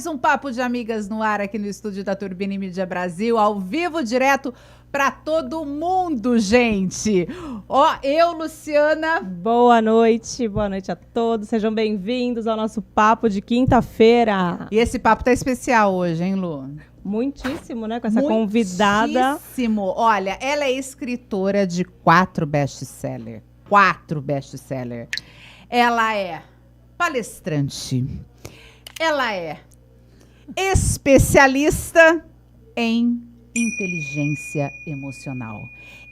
Mais um Papo de Amigas no ar aqui no estúdio da Turbine Mídia Brasil, ao vivo, direto para todo mundo, gente. Ó, eu, Luciana. Boa noite a todos. Sejam bem-vindos ao nosso Papo de quinta-feira. E esse papo tá especial hoje, hein, Lu? Muitíssimo, né? Com essa convidada. Muitíssimo. Olha, ela é escritora de 4 best-sellers. 4 best-sellers. Ela é palestrante. Ela é especialista em inteligência emocional.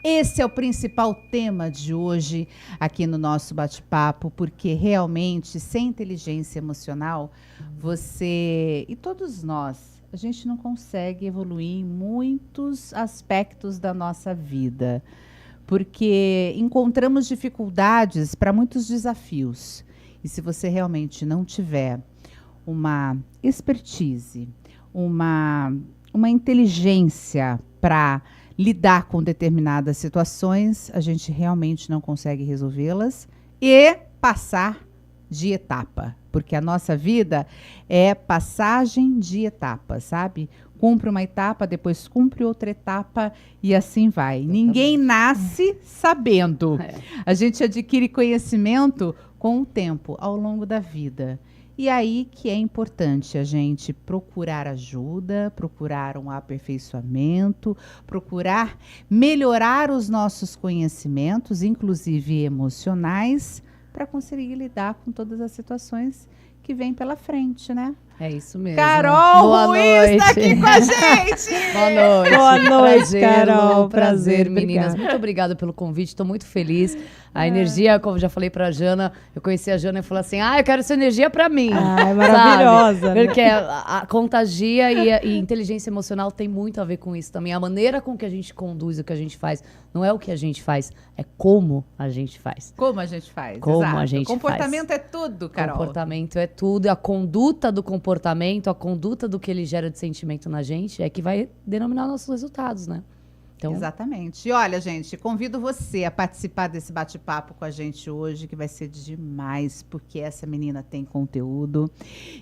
Esse é o principal tema de hoje aqui no nosso bate-papo, porque realmente, sem inteligência emocional, você e todos nós, a gente não consegue evoluir em muitos aspectos da nossa vida, porque encontramos dificuldades para muitos desafios. E se você realmente não tiver uma expertise, uma inteligência para lidar com determinadas situações, a gente realmente não consegue resolvê-las e passar de etapa, porque a nossa vida é passagem de etapa, sabe? Cumpre uma etapa, depois cumpre outra etapa e assim vai. Exatamente. Ninguém nasce sabendo. A gente adquire conhecimento com o tempo, ao longo da vida. E aí que é importante a gente procurar ajuda, procurar um aperfeiçoamento, procurar melhorar os nossos conhecimentos, inclusive emocionais, para conseguir lidar com todas as situações que vêm pela frente, né? É isso mesmo. Carol Ruiz está aqui com a gente! Boa noite. Boa noite, prazer, Carol. Prazer, meninas. Obrigada. Muito obrigada pelo convite. Estou muito feliz. A energia, como já falei pra Jana, eu conheci a Jana e falei assim, eu quero essa energia pra mim. É maravilhosa. Né? Porque a contagia e inteligência emocional tem muito a ver com isso também. A maneira com que a gente conduz o que a gente faz, não é o que a gente faz, é como a gente faz. Como a gente faz, como exato. A gente comportamento faz. É tudo, Carol. Comportamento é tudo. E a conduta do comportamento, a conduta do que ele gera de sentimento na gente é que vai denominar nossos resultados, né? Então... Exatamente. E olha, gente, convido você a participar desse bate-papo com a gente hoje, que vai ser demais, porque essa menina tem conteúdo.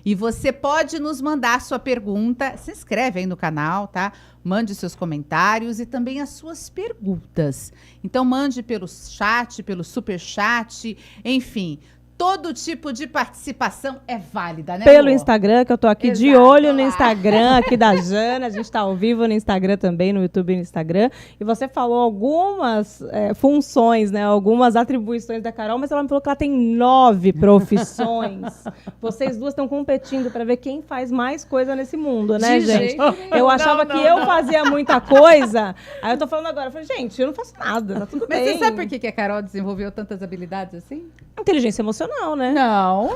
E você pode nos mandar sua pergunta, se inscreve aí no canal, tá? Mande seus comentários e também as suas perguntas. Então, mande pelo chat, pelo super chat, enfim... Todo tipo de participação é válida, né, Pelo amor? Instagram, que eu tô aqui de olho no Instagram, aqui da Jana. A gente tá ao vivo no Instagram também, no YouTube e no Instagram. E você falou algumas funções, né? Algumas atribuições da Carol, mas ela me falou que ela tem 9 profissões. Vocês duas estão competindo para ver quem faz mais coisa nesse mundo, né, gente? Eu achava que eu fazia muita coisa. Aí eu tô falando agora, eu falei, gente, eu não faço nada, tá tudo bem. Mas você sabe por que a Carol desenvolveu tantas habilidades assim? Inteligência emocional, né? Não.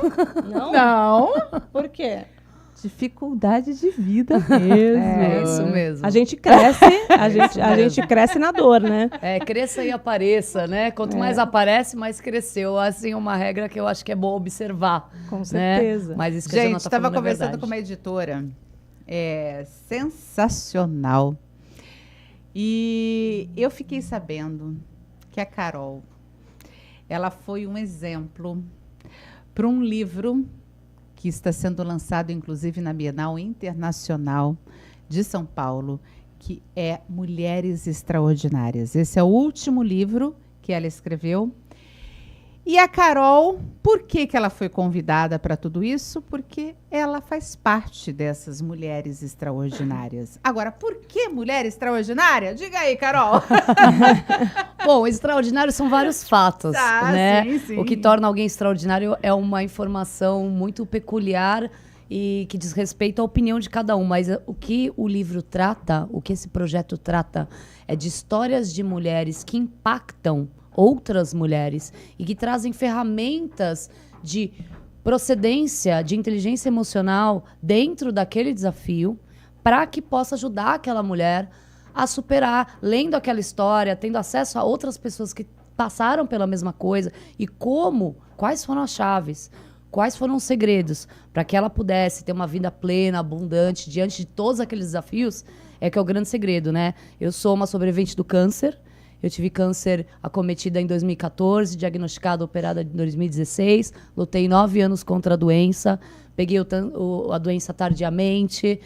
Não? Por quê? Dificuldade de vida mesmo. É isso mesmo. A gente cresce, a gente cresce na dor, né? Cresça e apareça, né? Quanto mais aparece, mais cresceu. Assim, é uma regra que eu acho que é bom observar. Com certeza. Né? Mas isso que gente, a estava conversando com uma editora sensacional. E eu fiquei sabendo que a Carol, ela foi um exemplo para um livro que está sendo lançado, inclusive, na Bienal Internacional de São Paulo, que é Mulheres Extraordinárias. Esse é o último livro que ela escreveu. E a Carol, por que ela foi convidada para tudo isso? Porque ela faz parte dessas mulheres extraordinárias. Agora, por que mulher extraordinária? Diga aí, Carol. Bom, extraordinários são vários fatos, né? Sim, sim. O que torna alguém extraordinário é uma informação muito peculiar e que diz respeito à opinião de cada um. Mas o que o livro trata, o que esse projeto trata, é de histórias de mulheres que impactam outras mulheres e que trazem ferramentas de procedência, de inteligência emocional dentro daquele desafio para que possa ajudar aquela mulher a superar, lendo aquela história, tendo acesso a outras pessoas que passaram pela mesma coisa e quais foram as chaves, quais foram os segredos para que ela pudesse ter uma vida plena, abundante, diante de todos aqueles desafios, que é o grande segredo, né? Eu sou uma sobrevivente do câncer. Eu tive câncer acometida em 2014, diagnosticada, operada em 2016. Lutei 9 anos contra a doença. Peguei a doença tardiamente.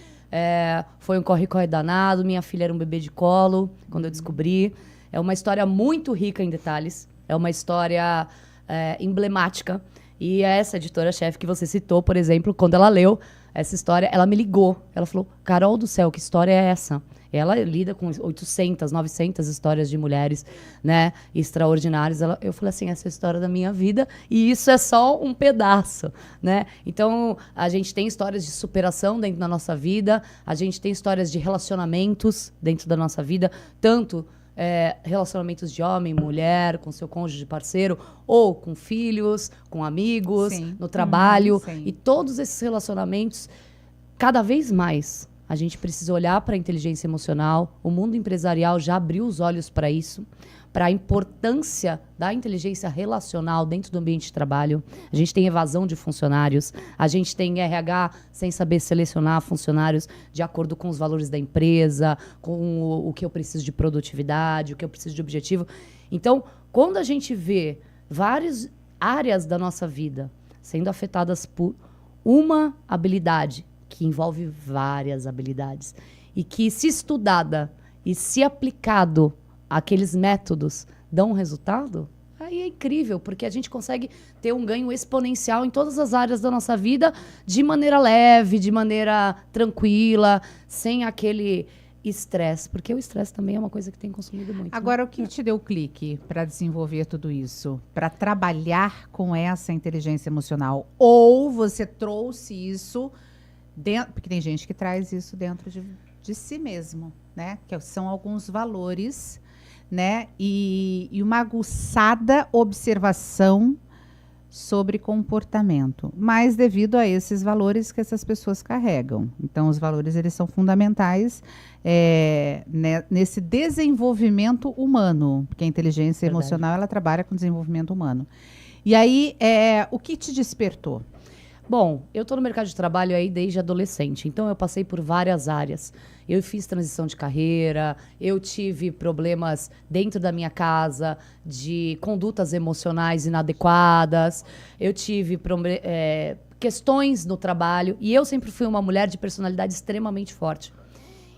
Foi um corre-corre danado. Minha filha era um bebê de colo quando eu descobri. É uma história muito rica em detalhes. É uma história emblemática. E essa editora-chefe que você citou, por exemplo, quando ela leu essa história, ela me ligou. Ela falou, Carol do céu, que história é essa? Ela lida com 800, 900 histórias de mulheres, né, extraordinárias. Eu falei assim, essa é a história da minha vida e isso é só um pedaço, né? Então, a gente tem histórias de superação dentro da nossa vida, a gente tem histórias de relacionamentos dentro da nossa vida, tanto relacionamentos de homem, mulher, com seu cônjuge, parceiro, ou com filhos, com amigos, no trabalho. E todos esses relacionamentos, cada vez mais, a gente precisa olhar para a inteligência emocional. O mundo empresarial já abriu os olhos para isso, para a importância da inteligência relacional dentro do ambiente de trabalho. A gente tem evasão de funcionários, a gente tem RH sem saber selecionar funcionários de acordo com os valores da empresa, com o que eu preciso de produtividade, o que eu preciso de objetivo. Então, quando a gente vê várias áreas da nossa vida sendo afetadas por uma habilidade, que envolve várias habilidades, e que, se estudada e se aplicado aqueles métodos, dão um resultado, aí é incrível, porque a gente consegue ter um ganho exponencial em todas as áreas da nossa vida, de maneira leve, de maneira tranquila, sem aquele estresse, porque o estresse também é uma coisa que tem consumido muito. Agora, né? o que te deu o clique para desenvolver tudo isso? Para trabalhar com essa inteligência emocional? Ou você trouxe isso dentro, porque tem gente que traz isso dentro de si mesmo, né? Que são alguns valores, né? E uma aguçada observação sobre comportamento, mas devido a esses valores que essas pessoas carregam. Então, os valores, eles são fundamentais nesse desenvolvimento humano, porque a inteligência emocional, ela trabalha com desenvolvimento humano. E aí, o que te despertou? Bom, eu estou no mercado de trabalho aí desde adolescente, então eu passei por várias áreas. Eu fiz transição de carreira, eu tive problemas dentro da minha casa de condutas emocionais inadequadas, eu tive questões no trabalho e eu sempre fui uma mulher de personalidade extremamente forte.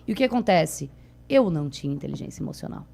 E o que acontece? Eu não tinha inteligência emocional.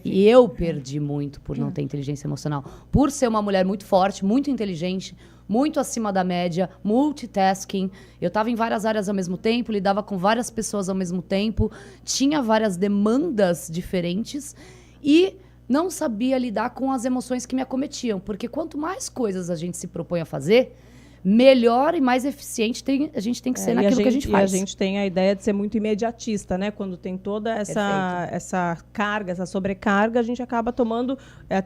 E eu perdi muito por não ter inteligência emocional. Por ser uma mulher muito forte, muito inteligente, muito acima da média, multitasking. Eu estava em várias áreas ao mesmo tempo, lidava com várias pessoas ao mesmo tempo, tinha várias demandas diferentes e não sabia lidar com as emoções que me acometiam. Porque quanto mais coisas a gente se propõe a fazer, melhor e mais eficiente a gente tem que ser naquilo que a gente faz. E a gente tem a ideia de ser muito imediatista, né? Quando tem toda essa carga, essa sobrecarga, a gente acaba tomando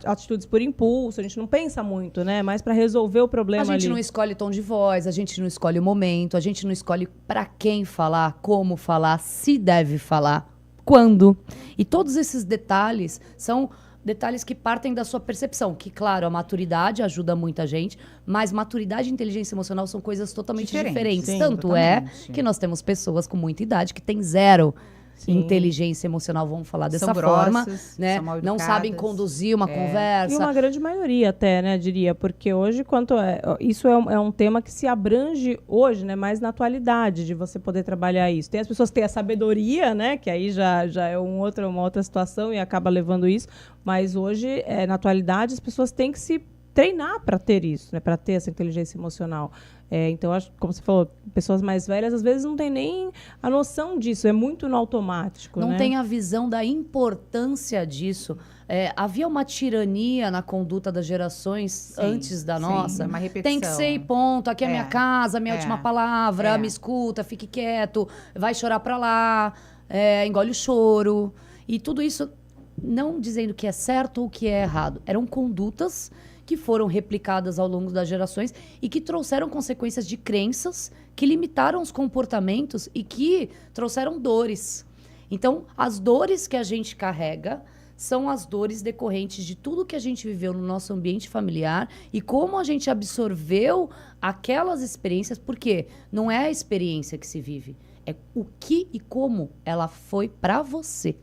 atitudes por impulso, a gente não pensa muito, né? Mas para resolver o problema ali. A gente não escolhe tom de voz, a gente não escolhe o momento, a gente não escolhe para quem falar, como falar, se deve falar, quando. E todos esses detalhes são detalhes que partem da sua percepção, que, claro, a maturidade ajuda muita gente, mas maturidade e inteligência emocional são coisas totalmente diferentes. Sim, Tanto totalmente. que nós temos pessoas com muita idade que têm zero inteligência emocional, vamos falar dessa São forma, grossas, né? são mal Não sabem educadas. conduzir uma conversa. E uma grande maioria até, né, diria, porque hoje, isso é um tema que se abrange hoje, né, mais na atualidade, de você poder trabalhar isso. Tem as pessoas que têm a sabedoria, né, que aí já é uma outra situação e acaba levando isso, mas hoje, na atualidade, as pessoas têm que se treinar para ter isso, né, para ter essa inteligência emocional. Então, acho, como você falou, pessoas mais velhas às vezes não têm nem a noção disso, é muito no automático. Não né? tem a visão da importância disso. Havia uma tirania na conduta das gerações antes da nossa. Uma repetição. Tem que ser e ponto, aqui é minha casa, minha última palavra, me escuta, fique quieto, vai chorar pra lá, engole o choro. E tudo isso, não dizendo que é certo ou que é errado, eram condutas que foram replicadas ao longo das gerações e que trouxeram consequências de crenças que limitaram os comportamentos e que trouxeram dores. Então, as dores que a gente carrega são as dores decorrentes de tudo que a gente viveu no nosso ambiente familiar e como a gente absorveu aquelas experiências, porque não é a experiência que se vive, é o que e como ela foi para você.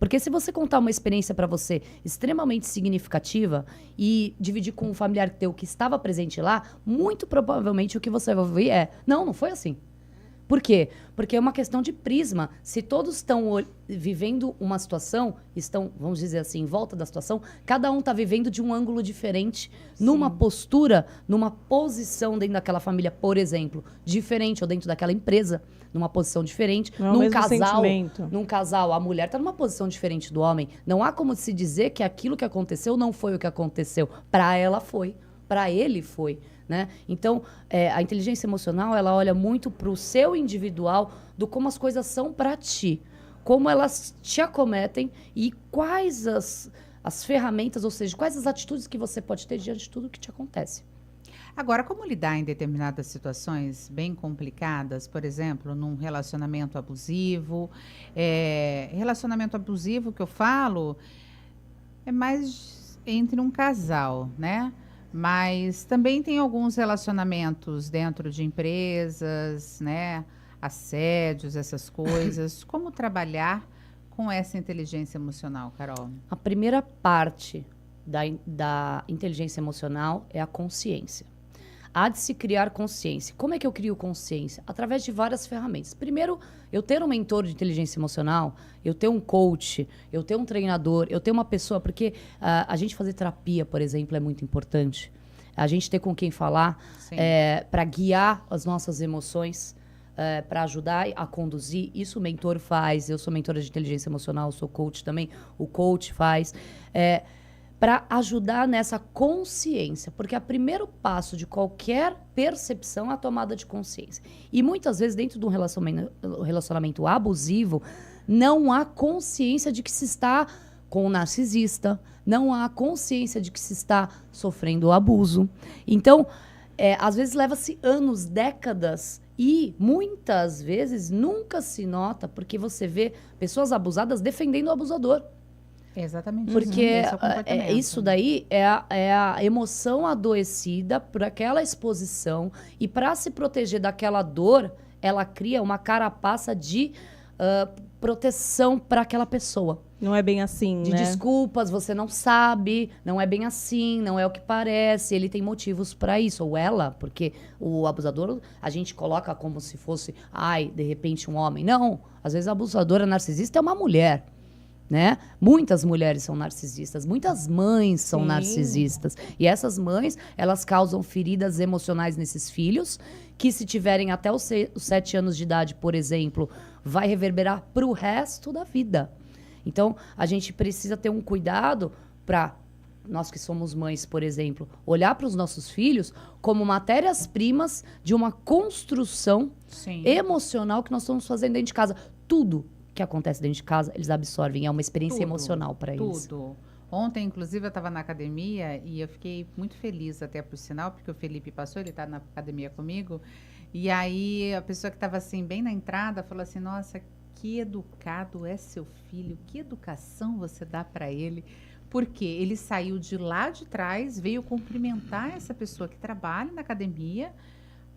Porque se você contar uma experiência para você extremamente significativa e dividir com um familiar teu que estava presente lá, muito provavelmente o que você vai ouvir é: não foi assim. Por quê? Porque é uma questão de prisma. Se todos estão vivendo uma situação, estão, vamos dizer assim, em volta da situação, cada um está vivendo de um ângulo diferente, numa postura, numa posição dentro daquela família, por exemplo, diferente, ou dentro daquela empresa, numa posição diferente. Num casal, a mulher está numa posição diferente do homem. Não há como se dizer que aquilo que aconteceu não foi o que aconteceu. Para ela foi, para ele foi. Né? Então, a inteligência emocional, ela olha muito para o seu individual, do como as coisas são para ti, como elas te acometem e quais as ferramentas, ou seja, quais as atitudes que você pode ter diante de tudo que te acontece. Agora, como lidar em determinadas situações bem complicadas, por exemplo, num relacionamento abusivo? Relacionamento abusivo que eu falo é mais entre um casal, né? Mas também tem alguns relacionamentos dentro de empresas, né? Assédios, essas coisas. Como trabalhar com essa inteligência emocional, Carol? A primeira parte da inteligência emocional é a consciência. Há de se criar consciência. Como é que eu crio consciência? Através de várias ferramentas. Primeiro, eu ter um mentor de inteligência emocional, eu ter um coach, eu ter um treinador, eu ter uma pessoa, porque a gente fazer terapia, por exemplo, é muito importante. A gente ter com quem falar para guiar as nossas emoções, para ajudar a conduzir. Isso o mentor faz. Eu sou mentora de inteligência emocional, sou coach também. O coach faz. Para ajudar nessa consciência, porque o primeiro passo de qualquer percepção é a tomada de consciência. E muitas vezes, dentro de um relacionamento abusivo, não há consciência de que se está com um narcisista, não há consciência de que se está sofrendo abuso. Então, às vezes leva-se anos, décadas, e muitas vezes nunca se nota, porque você vê pessoas abusadas defendendo o abusador. Exatamente. Porque isso daí é a emoção adoecida por aquela exposição, e para se proteger daquela dor, ela cria uma carapaça de proteção para aquela pessoa. Não é bem assim, de né? Desculpas, você não sabe, não é bem assim, não é o que parece, ele tem motivos para isso, ou ela, porque o abusador a gente coloca como se fosse, de repente um homem. Não, às vezes a abusadora narcisista é uma mulher. Né? Muitas mulheres são narcisistas, muitas mães são narcisistas. E essas mães, elas causam feridas emocionais nesses filhos, que se tiverem até os 7 anos de idade, por exemplo, vai reverberar para o resto da vida. Então, a gente precisa ter um cuidado para, nós que somos mães, por exemplo, olhar para os nossos filhos como matérias-primas de uma construção emocional que nós estamos fazendo dentro de casa. Tudo que acontece dentro de casa, eles absorvem. É uma experiência emocional para eles. Tudo. Ontem, inclusive, eu estava na academia e eu fiquei muito feliz, até por sinal, porque o Felipe passou, ele está na academia comigo. E aí, a pessoa que estava assim, bem na entrada, falou assim: nossa, que educado é seu filho, que educação você dá para ele. Porque ele saiu de lá de trás, veio cumprimentar essa pessoa que trabalha na academia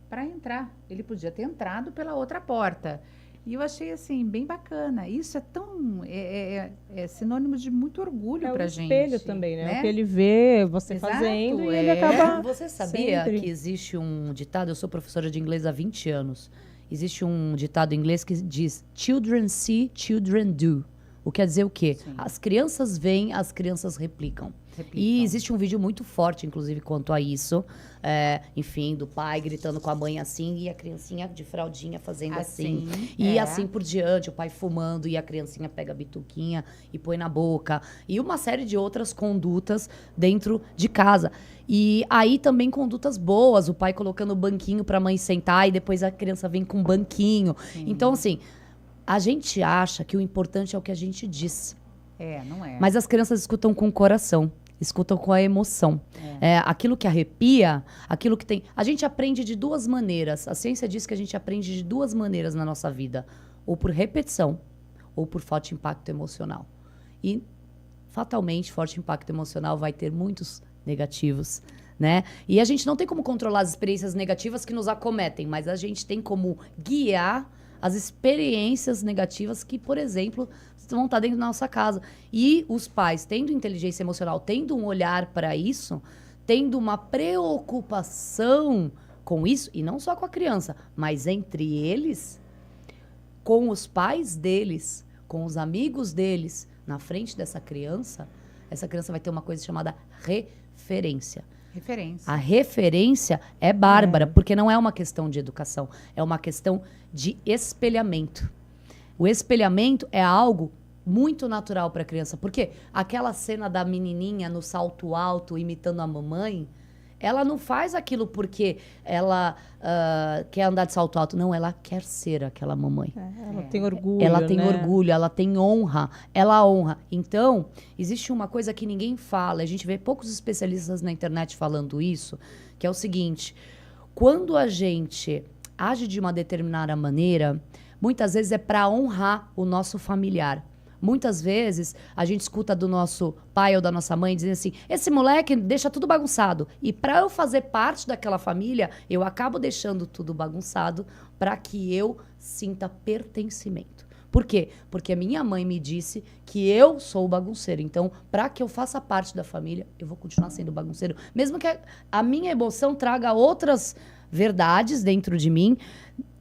para entrar. Ele podia ter entrado pela outra porta. E eu achei, assim, bem bacana. Isso é tão... É sinônimo de muito orgulho pra gente. É o espelho também, né? O que ele vê você fazendo e ele acaba... Você sabia que existe um ditado? Eu sou professora de inglês há 20 anos. Existe um ditado em inglês que diz: Children see, children do. O que quer dizer o quê? Sim. As crianças veem, as crianças replicam. E existe um vídeo muito forte, inclusive, quanto a isso. Enfim, do pai gritando com a mãe assim, e a criancinha de fraldinha fazendo assim. E assim por diante, o pai fumando, e a criancinha pega a bituquinha e põe na boca. E uma série de outras condutas dentro de casa. E aí também condutas boas, o pai colocando o banquinho pra mãe sentar, e depois a criança vem com um banquinho. Sim. Então, assim, a gente acha que o importante é o que a gente diz. Não é. Mas as crianças escutam com o coração, escutam com a emoção. Aquilo que arrepia, aquilo que tem... A gente aprende de 2 maneiras. A ciência diz que a gente aprende de 2 maneiras na nossa vida. Ou por repetição, ou por forte impacto emocional. E, fatalmente, forte impacto emocional vai ter muitos negativos, né? E a gente não tem como controlar as experiências negativas que nos acometem, mas a gente tem como guiar as experiências negativas que, por exemplo, vão estar dentro da nossa casa. E os pais, tendo inteligência emocional, tendo um olhar para isso, tendo uma preocupação com isso, e não só com a criança, mas entre eles, com os pais deles, com os amigos deles, na frente dessa criança, essa criança vai ter uma coisa chamada referência. Referência. A referência é bárbara, porque não é uma questão de educação, é uma questão de espelhamento. O espelhamento é algo muito natural para a criança, porque aquela cena da menininha no salto alto imitando a mamãe, ela não faz aquilo porque ela quer andar de salto alto. Não, ela quer ser aquela mamãe. Ela tem orgulho, Ela tem né? orgulho, ela tem honra, ela honra. Então, existe uma coisa que ninguém fala, a gente vê poucos especialistas na internet falando isso, que é o seguinte: quando a gente age de uma determinada maneira, muitas vezes é para honrar o nosso familiar. Muitas vezes a gente escuta do nosso pai ou da nossa mãe dizendo assim: esse moleque deixa tudo bagunçado. E para eu fazer parte daquela família, eu acabo deixando tudo bagunçado para que eu sinta pertencimento. Por quê? Porque a minha mãe me disse que eu sou bagunceiro. Então, para que eu faça parte da família, eu vou continuar sendo bagunceiro. Mesmo que a minha emoção traga outras verdades dentro de mim,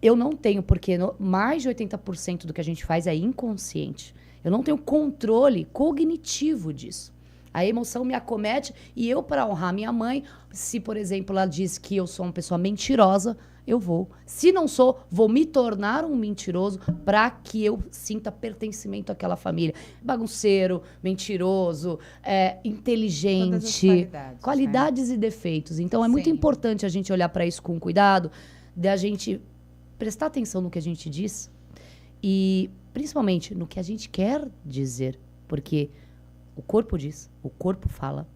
eu não tenho, porque mais de 80% do que a gente faz é inconsciente. Eu não tenho controle cognitivo disso. A emoção me acomete e eu, para honrar minha mãe, se, por exemplo, ela diz que eu sou uma pessoa mentirosa, eu vou. Se não sou, vou me tornar um mentiroso para que eu sinta pertencimento àquela família. Bagunceiro, mentiroso, inteligente. Todas as qualidades, qualidades e defeitos. Então, é muito Sim. importante a gente olhar para isso com cuidado, da gente prestar atenção no que a gente diz e, principalmente, no que a gente quer dizer. Porque o corpo diz, o corpo fala,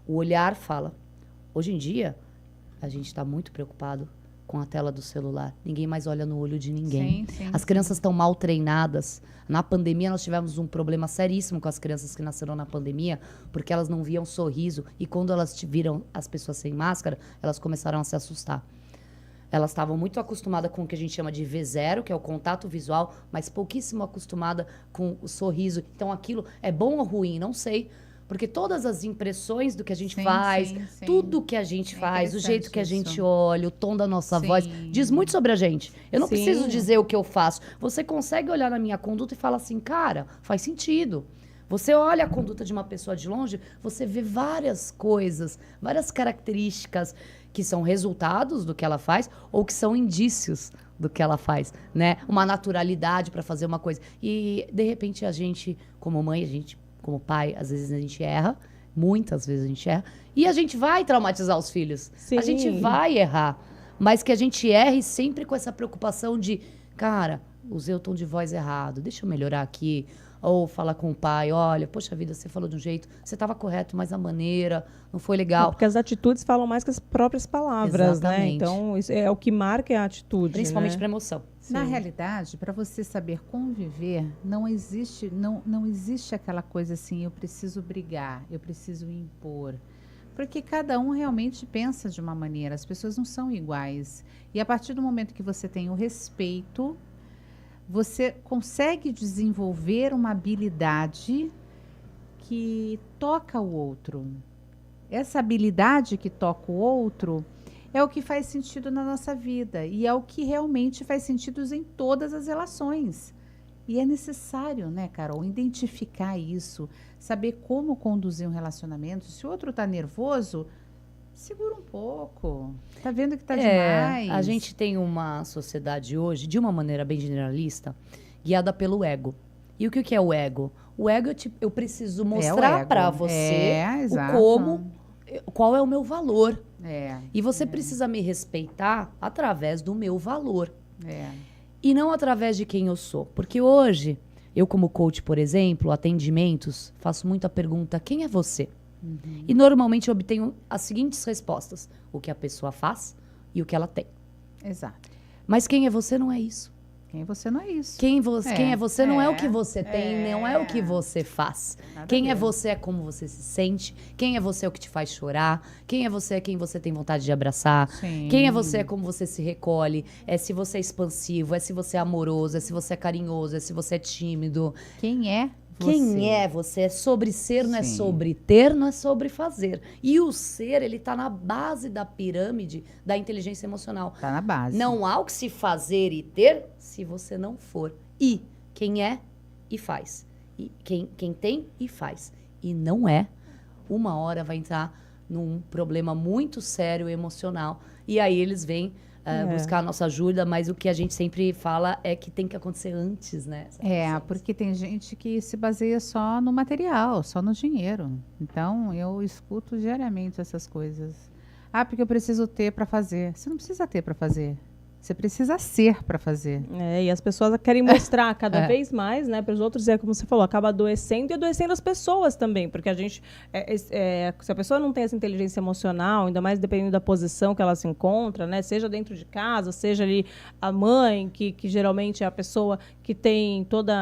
o olhar fala. Hoje em dia, a gente está muito preocupado com a tela do celular. Ninguém mais olha no olho de ninguém. Sim, As crianças estão mal treinadas. Na pandemia, nós tivemos um problema seríssimo com as crianças que nasceram na pandemia, porque elas não viam sorriso. E quando elas viram as pessoas sem máscara, elas começaram a se assustar. Elas estavam muito acostumadas com o que a gente chama de V0, que é o contato visual, mas pouquíssimo acostumada com o sorriso. Então, aquilo é bom ou ruim? Não sei. Porque todas as impressões do que a gente faz, sim. tudo que a gente faz, o jeito que a interessante gente isso. olha, o tom da nossa Sim. voz, diz muito sobre a gente. Eu não Sim. preciso dizer o que eu faço. Você consegue olhar na minha conduta e falar assim, cara, faz sentido. Você olha a conduta de uma pessoa de longe, você vê várias coisas, várias características que são resultados do que ela faz ou que são indícios do que ela faz, né? Uma naturalidade para fazer uma coisa. E, de repente, a gente, como mãe, a gente, como pai, às vezes a gente erra, muitas vezes a gente erra, e a gente vai traumatizar os filhos. Sim. A gente vai errar, mas que a gente erre sempre com essa preocupação de, cara, usei o tom de voz errado, deixa eu melhorar aqui. Ou falar com o pai, olha, poxa vida, você falou de um jeito, você estava correto, mas a maneira não foi legal. Porque as atitudes falam mais que as próprias palavras, né? Exatamente. Então, isso é o que marca é a atitude, Principalmente né? para emoção. Na Sim. realidade, para você saber conviver, não existe aquela coisa assim, eu preciso brigar, eu preciso impor. Porque cada um realmente pensa de uma maneira, as pessoas não são iguais. E a partir do momento que você tem o respeito, você consegue desenvolver uma habilidade que toca o outro. Essa habilidade que toca o outro é o que faz sentido na nossa vida e é o que realmente faz sentido em todas as relações. E é necessário, né, Carol, identificar isso, saber como conduzir um relacionamento. Se o outro está nervoso, segura um pouco. Tá vendo que tá demais. A gente tem uma sociedade hoje, de uma maneira bem generalista, guiada pelo ego. E o que é o ego? O ego, eu preciso mostrar para você exato. qual é o meu valor. É, E você precisa me respeitar através do meu valor. é. E não através de quem eu sou. Porque hoje, eu como coach, por exemplo, atendimentos, faço muita pergunta, quem é você? E normalmente eu obtenho as seguintes respostas. O que a pessoa faz e o que ela tem. Exato. Mas quem é você não é isso. Quem você não é isso. Quem é você não é o que é, você tem, não é o que você faz. Nada a Quem é ver. você é como você se sente. Quem é você é o que te faz chorar. Quem é você é quem você tem vontade de abraçar. Sim. Quem é você é como você se recolhe. É se você é expansivo, é se você é amoroso, é se você é carinhoso, é se você é tímido. Quem é você? Quem é você? É sobre ser, não é Sim. sobre ter, não é sobre fazer. E o ser, ele tá na base da pirâmide da inteligência emocional. Tá na base. Não há o que se fazer e ter se você não for. E quem é e faz. E quem tem e faz. E não é, uma hora vai entrar num problema muito sério emocional. E aí eles vêm buscar a nossa ajuda, mas o que a gente sempre fala é que tem que acontecer antes, né? Porque tem gente que se baseia só no material, só no dinheiro. Então, eu escuto diariamente essas coisas. Ah, porque eu preciso ter para fazer. Você não precisa ter para fazer. Você precisa ser para fazer. E as pessoas querem mostrar cada vez mais, né, para os outros, e é como você falou, acaba adoecendo e adoecendo as pessoas também, porque a gente, se a pessoa não tem essa inteligência emocional, ainda mais dependendo da posição que ela se encontra, né, seja dentro de casa, seja ali a mãe, que geralmente é a pessoa que tem toda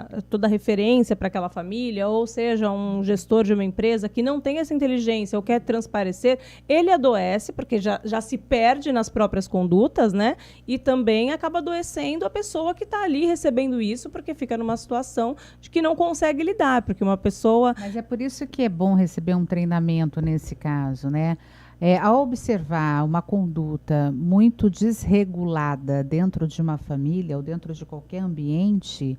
a referência para aquela família, ou seja, um gestor de uma empresa que não tem essa inteligência ou quer transparecer, ele adoece, porque já se perde nas próprias condutas, né? E também acaba adoecendo a pessoa que está ali recebendo isso, porque fica numa situação de que não consegue lidar, porque uma pessoa... Mas é por isso que é bom receber um treinamento nesse caso, né? Ao observar uma conduta muito desregulada dentro de uma família ou dentro de qualquer ambiente,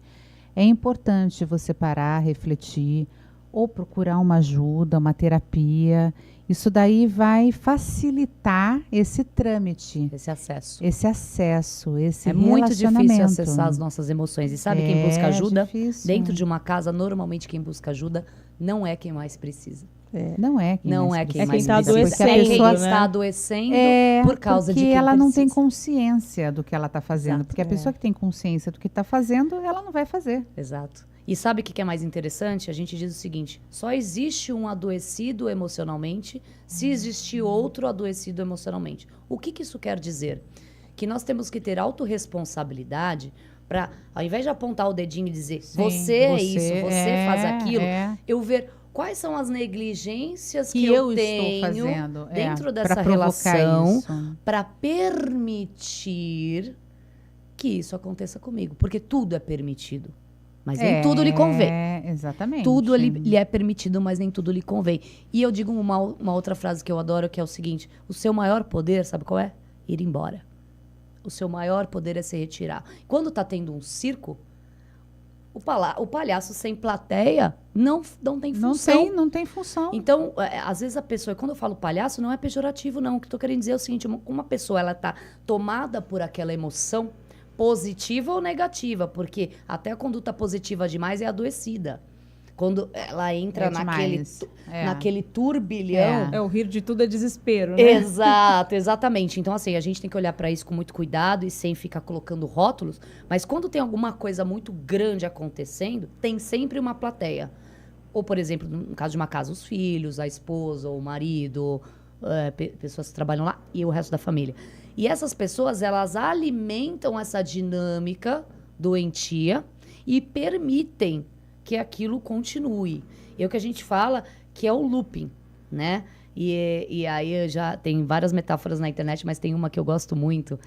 é importante você parar, refletir ou procurar uma ajuda, uma terapia. Isso daí vai facilitar esse trâmite, Esse acesso. esse É muito difícil relacionamento. acessar as nossas emoções. E sabe quem busca É ajuda? difícil. Dentro de uma casa, normalmente quem busca ajuda não é quem mais precisa. Não é quem Não mais é quem precisa. mais tá precisa. adoecendo, É quem né? está adoecendo por causa porque de quem ela não tem precisa. consciência do que ela está fazendo. Exato. Porque a pessoa que tem consciência do que está fazendo, ela não vai fazer. Exato. E sabe o que é mais interessante? A gente diz o seguinte: só existe um adoecido emocionalmente se existir outro adoecido emocionalmente. O que isso quer dizer? Que nós temos que ter autorresponsabilidade para, ao invés de apontar o dedinho e dizer você é isso, você faz aquilo, eu ver quais são as negligências que eu tenho estou fazendo dentro pra dessa provocar relação isso. para permitir que isso aconteça comigo. Porque tudo é permitido. Mas nem tudo lhe convém. Exatamente. Tudo lhe é permitido, mas nem tudo lhe convém. E eu digo uma outra frase que eu adoro, que é o seguinte: o seu maior poder, sabe qual é? Ir embora. O seu maior poder é se retirar. Quando tá tendo um circo, o palhaço sem plateia não tem função. Não tem função. Então, às vezes a pessoa, quando eu falo palhaço, não é pejorativo, não. O que eu tô querendo dizer é o seguinte: uma pessoa, ela tá tomada por aquela emoção, positiva ou negativa, porque até a conduta positiva demais é adoecida. Quando ela entra naquele turbilhão. O rir de tudo é desespero, né? Exato, exatamente. Então, assim, a gente tem que olhar para isso com muito cuidado e sem ficar colocando rótulos. Mas quando tem alguma coisa muito grande acontecendo, tem sempre uma plateia. Ou, por exemplo, no caso de uma casa, os filhos, a esposa, o marido, pessoas que trabalham lá e o resto da família. E essas pessoas, elas alimentam essa dinâmica doentia e permitem que aquilo continue. E é o que a gente fala que é o looping, né? E aí já tem várias metáforas na internet, mas tem uma que eu gosto muito,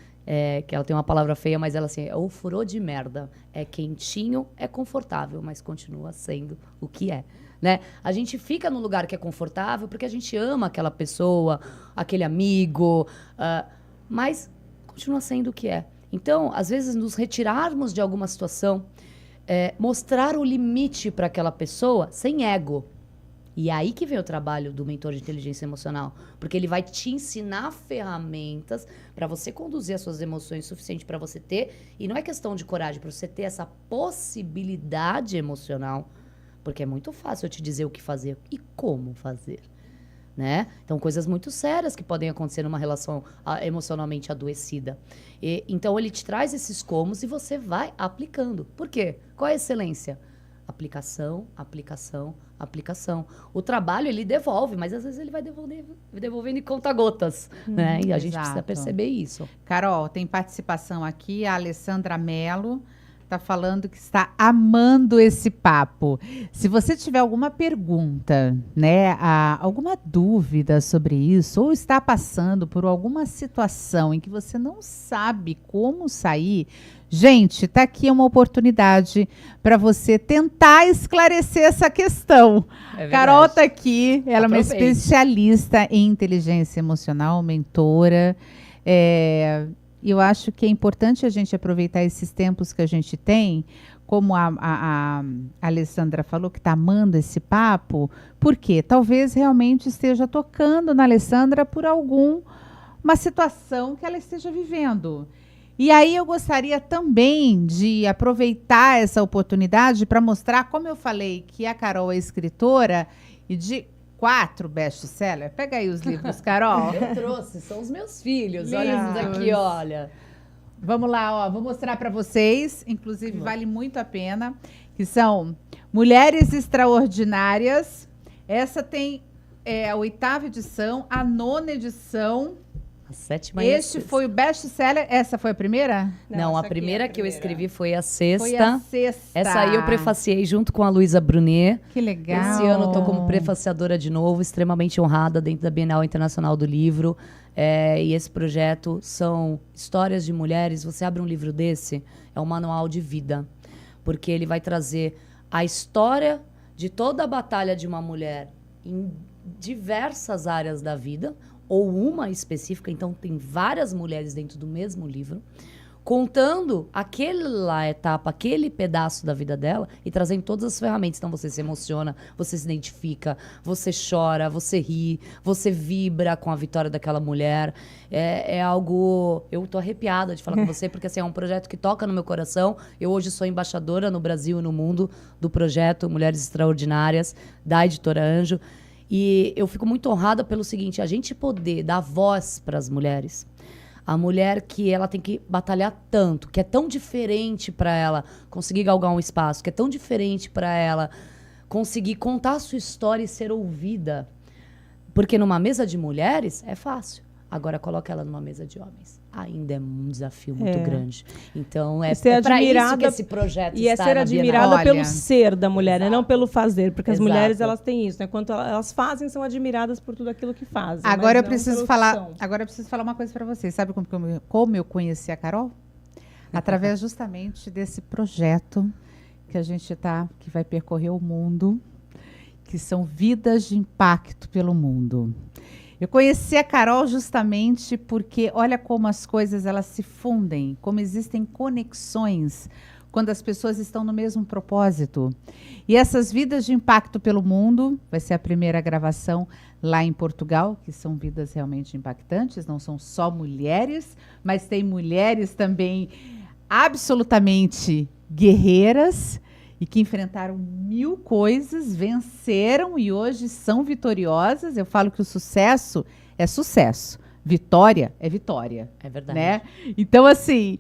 que ela tem uma palavra feia, mas ela assim, é o furô de merda. É quentinho, é confortável, mas continua sendo o que é. Né? A gente fica no lugar que é confortável porque a gente ama aquela pessoa, aquele amigo, mas continua sendo o que é. Então, às vezes, nos retirarmos de alguma situação, mostrar o limite para aquela pessoa sem ego. E é aí que vem o trabalho do mentor de inteligência emocional. Porque ele vai te ensinar ferramentas para você conduzir as suas emoções o suficiente para você ter. E não é questão de coragem, para você ter essa possibilidade emocional. Porque é muito fácil eu te dizer o que fazer e como fazer. Né? Então, coisas muito sérias que podem acontecer numa relação emocionalmente adoecida. Então, ele te traz esses comos e você vai aplicando. Por quê? Qual é a excelência? Aplicação, aplicação, aplicação. O trabalho, ele devolve, mas às vezes ele vai devolvendo em conta-gotas, né? E a gente precisa exato. perceber isso. Carol, tem participação aqui, a Alessandra Mello está falando que está amando esse papo. Se você tiver alguma pergunta, né, alguma dúvida sobre isso, ou está passando por alguma situação em que você não sabe como sair, gente, está aqui uma oportunidade para você tentar esclarecer essa questão. Carol está aqui, ela é uma Aproveite. especialista em inteligência emocional, mentora. E eu acho que é importante a gente aproveitar esses tempos que a gente tem, como a Alessandra falou, que está amando esse papo, porque talvez realmente esteja tocando na Alessandra por uma situação que ela esteja vivendo. E aí eu gostaria também de aproveitar essa oportunidade para mostrar, como eu falei, que a Carol é escritora e de 4 best-sellers. Pega aí os livros, Carol. Eu trouxe, são os meus filhos. Lindos. Olha esses aqui, olha. Vamos lá, ó, vou mostrar para vocês, inclusive vale muito a pena, que são Mulheres Extraordinárias. Essa tem a 8ª edição, a 9ª edição. A 7ª. Este foi o best-seller. Essa foi a primeira? Não, a essa aqui é primeira a que eu primeira. escrevi foi a 6ª. Foi a 6ª. Essa aí eu prefaciei junto com a Luísa Brunet. Que legal. Esse ano eu tô como prefaciadora de novo, extremamente honrada dentro da Bienal Internacional do Livro. E esse projeto são histórias de mulheres. Você abre um livro desse, é um manual de vida. Porque ele vai trazer a história de toda a batalha de uma mulher em diversas áreas da vida, ou uma específica, então tem várias mulheres dentro do mesmo livro, contando aquela etapa, aquele pedaço da vida dela e trazendo todas as ferramentas. Então você se emociona, você se identifica, você chora, você ri, você vibra com a vitória daquela mulher. É algo... Eu tô arrepiada de falar com você, porque assim, é um projeto que toca no meu coração. Eu hoje sou embaixadora no Brasil e no mundo do projeto Mulheres Extraordinárias, da Editora Anjo. E eu fico muito honrada pelo seguinte, a gente poder dar voz para as mulheres. A mulher que ela tem que batalhar tanto, que é tão diferente para ela conseguir galgar um espaço, que é tão diferente para ela conseguir contar a sua história e ser ouvida. Porque numa mesa de mulheres é fácil. Agora coloca ela numa mesa de homens. Ainda é um desafio muito grande. Então é para isso que esse projeto e está ser na admirada Bienal. pelo ser da mulher, né? Não pelo fazer, porque as Exato. mulheres elas têm isso, né? Quando elas fazem, são admiradas por tudo aquilo que fazem. Agora eu mas não preciso pela falar, opção. agora eu preciso falar uma coisa para vocês. Sabe como eu conheci a Carol? Através justamente desse projeto que a gente que vai percorrer o mundo, que são Vidas de Impacto pelo Mundo. Eu conheci a Carol justamente porque olha como as coisas elas se fundem, como existem conexões quando as pessoas estão no mesmo propósito. E essas Vidas de Impacto pelo Mundo, vai ser a primeira gravação lá em Portugal, que são vidas realmente impactantes, não são só mulheres, mas tem mulheres também absolutamente guerreiras e que enfrentaram 1000 coisas, venceram e hoje são vitoriosas. Eu falo que o sucesso é sucesso, vitória é vitória. É verdade. Né? Então, assim,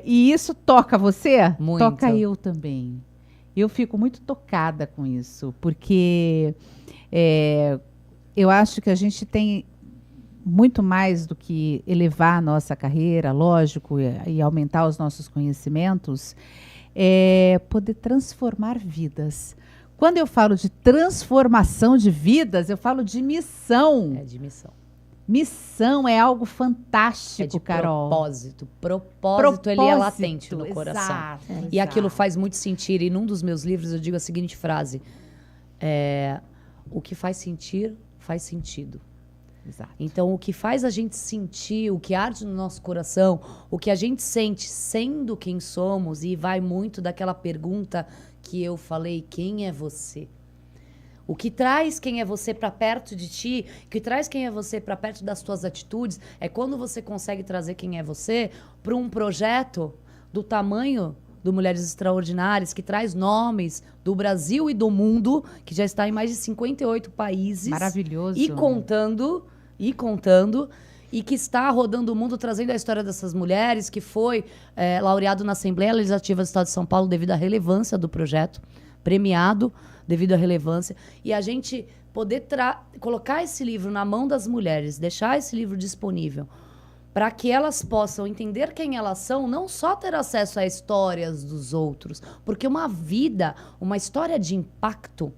e isso toca você? Muito. Toca eu também. Eu fico muito tocada com isso, porque eu acho que a gente tem muito mais do que elevar a nossa carreira, lógico, e aumentar os nossos conhecimentos, poder transformar vidas. Quando eu falo de transformação de vidas, eu falo de missão. É de missão. Missão é algo fantástico, É de Carol. Propósito, ele é latente no coração. Exato, E aquilo exato. faz muito sentido. E num dos meus livros eu digo a seguinte frase. O que faz sentir, faz sentido. Exato. Então, o que faz a gente sentir, o que arde no nosso coração, o que a gente sente sendo quem somos, e vai muito daquela pergunta que eu falei, quem é você? O que traz quem é você para perto de ti, o que traz quem é você para perto das tuas atitudes, é quando você consegue trazer quem é você para um projeto do tamanho do Mulheres Extraordinárias, que traz nomes do Brasil e do mundo, que já está em mais de 58 países. Maravilhoso. E contando, e que está rodando o mundo trazendo a história dessas mulheres, que foi laureado na Assembleia Legislativa do Estado de São Paulo devido à relevância do projeto, premiado devido à relevância. E a gente poder colocar esse livro na mão das mulheres, deixar esse livro disponível para que elas possam entender quem elas são, não só ter acesso a histórias dos outros, porque uma vida, uma história de impacto,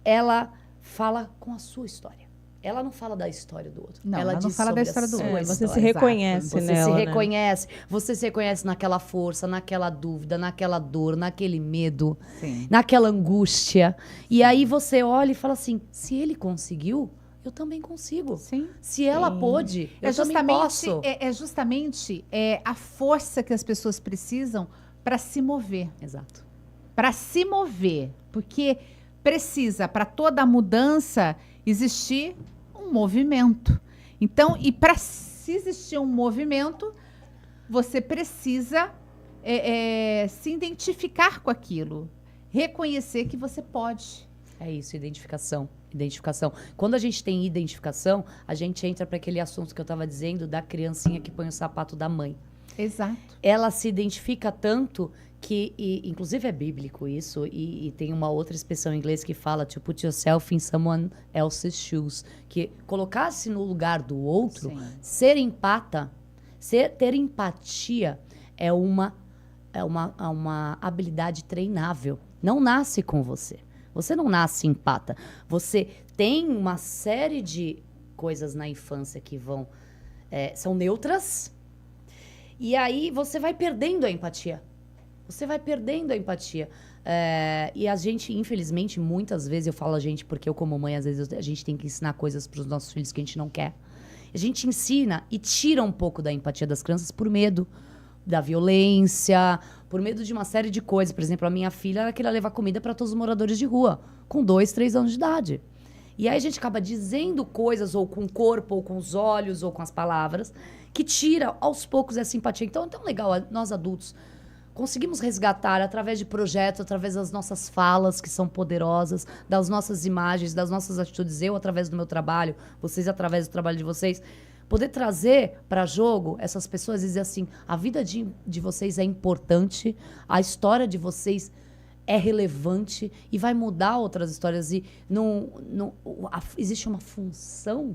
ela fala com a sua história. Ela não fala da história do outro. Não, ela não diz fala da sobre história do outro. Você se Exato. reconhece você nela, se reconhece, você se reconhece naquela força, naquela dúvida, naquela dor, naquele medo, Sim. naquela angústia. E aí você olha e fala assim, se ele conseguiu, eu também consigo. Sim. Se ela pôde, eu também posso. É justamente a força que as pessoas precisam para se mover. Exato. Para se mover. Porque precisa, para toda mudança, existir um movimento. Então, e para se existir um movimento, você precisa se identificar com aquilo. Reconhecer que você pode. É isso, identificação. Identificação. Quando a gente tem identificação, a gente entra para aquele assunto que eu estava dizendo da criancinha que põe o sapato da mãe. Exato. Ela se identifica tanto que, inclusive é bíblico isso, e tem uma outra expressão em inglês que fala to put yourself in someone else's shoes, que colocar-se no lugar do outro, Sim. ser empata, ter empatia é uma habilidade treinável. Não nasce com você. Você não nasce empata. Você tem uma série de coisas na infância que são neutras, e aí você vai perdendo a empatia. Você vai perdendo a empatia. E a gente, infelizmente, muitas vezes, eu falo a gente porque eu como mãe, às vezes a gente tem que ensinar coisas para os nossos filhos que a gente não quer. A gente ensina e tira um pouco da empatia das crianças por medo da violência, por medo de uma série de coisas. Por exemplo, a minha filha, ela queria levar comida para todos os moradores de rua, com 2, 3 anos de idade. E aí a gente acaba dizendo coisas, ou com o corpo, ou com os olhos, ou com as palavras, que tira aos poucos essa empatia. Então é tão legal, nós adultos conseguimos resgatar através de projetos, através das nossas falas, que são poderosas, das nossas imagens, das nossas atitudes, eu através do meu trabalho, vocês através do trabalho de vocês, poder trazer para jogo essas pessoas e dizer assim, a vida de vocês é importante, a história de vocês é relevante e vai mudar outras histórias. E existe uma função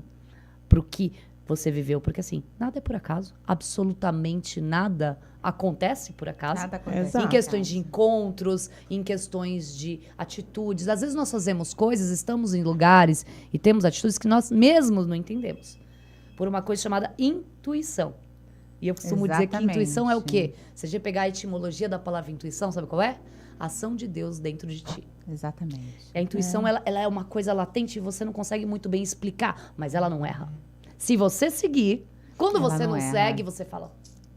para o que você viveu. Porque assim, nada é por acaso. Absolutamente nada acontece por acaso. Nada acontece. Exato. Em questões de encontros, em questões de atitudes. Às vezes nós fazemos coisas, estamos em lugares e temos atitudes que nós mesmos não entendemos. Por uma coisa chamada intuição. E eu costumo dizer que intuição é o quê? Se a gente pegar a etimologia da palavra intuição, sabe qual é? Ação de Deus dentro de ti. Exatamente. A intuição, ela é uma coisa latente e você não consegue muito bem explicar, mas ela não erra. Se você seguir, quando Ela você não não erra. segue, você fala,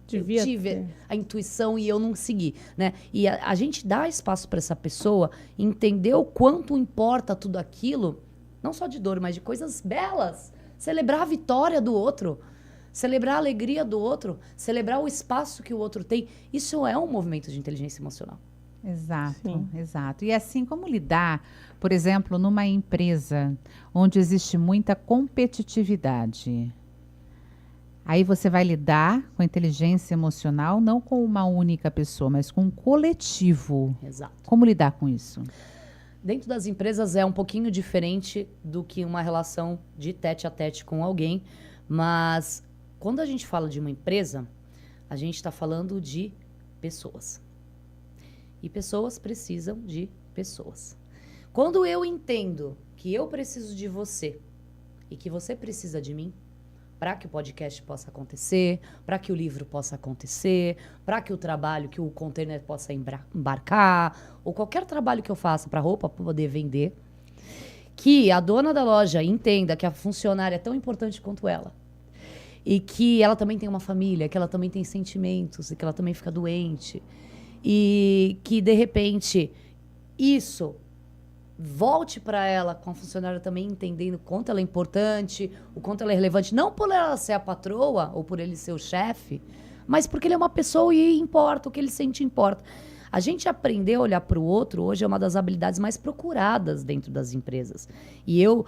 Devia eu tive ter. a intuição e eu não segui, né? E a gente dá espaço para essa pessoa entender o quanto importa tudo aquilo, não só de dor, mas de coisas belas. Celebrar a vitória do outro, celebrar a alegria do outro, celebrar o espaço que o outro tem. Isso é um movimento de inteligência emocional. Exato, Sim. exato. E assim, como lidar, por exemplo, numa empresa onde existe muita competitividade? Aí você vai lidar com a inteligência emocional, não com uma única pessoa, mas com um coletivo. Exato. Como lidar com isso? Dentro das empresas é um pouquinho diferente do que uma relação de tete a tete com alguém, mas quando a gente fala de uma empresa, a gente está falando de pessoas. E pessoas precisam de pessoas. Quando eu entendo que eu preciso de você e que você precisa de mim, para que o podcast possa acontecer, para que o livro possa acontecer, para que o trabalho, que o container possa embarcar, ou qualquer trabalho que eu faça para roupa, para poder vender, que a dona da loja entenda que a funcionária é tão importante quanto ela, e que ela também tem uma família, que ela também tem sentimentos, e que ela também fica doente, e que, de repente, isso volte para ela com a funcionária também entendendo o quanto ela é importante, o quanto ela é relevante, não por ela ser a patroa ou por ele ser o chefe, mas porque ele é uma pessoa e importa, o que ele sente importa. A gente aprender a olhar para o outro hoje é uma das habilidades mais procuradas dentro das empresas. E eu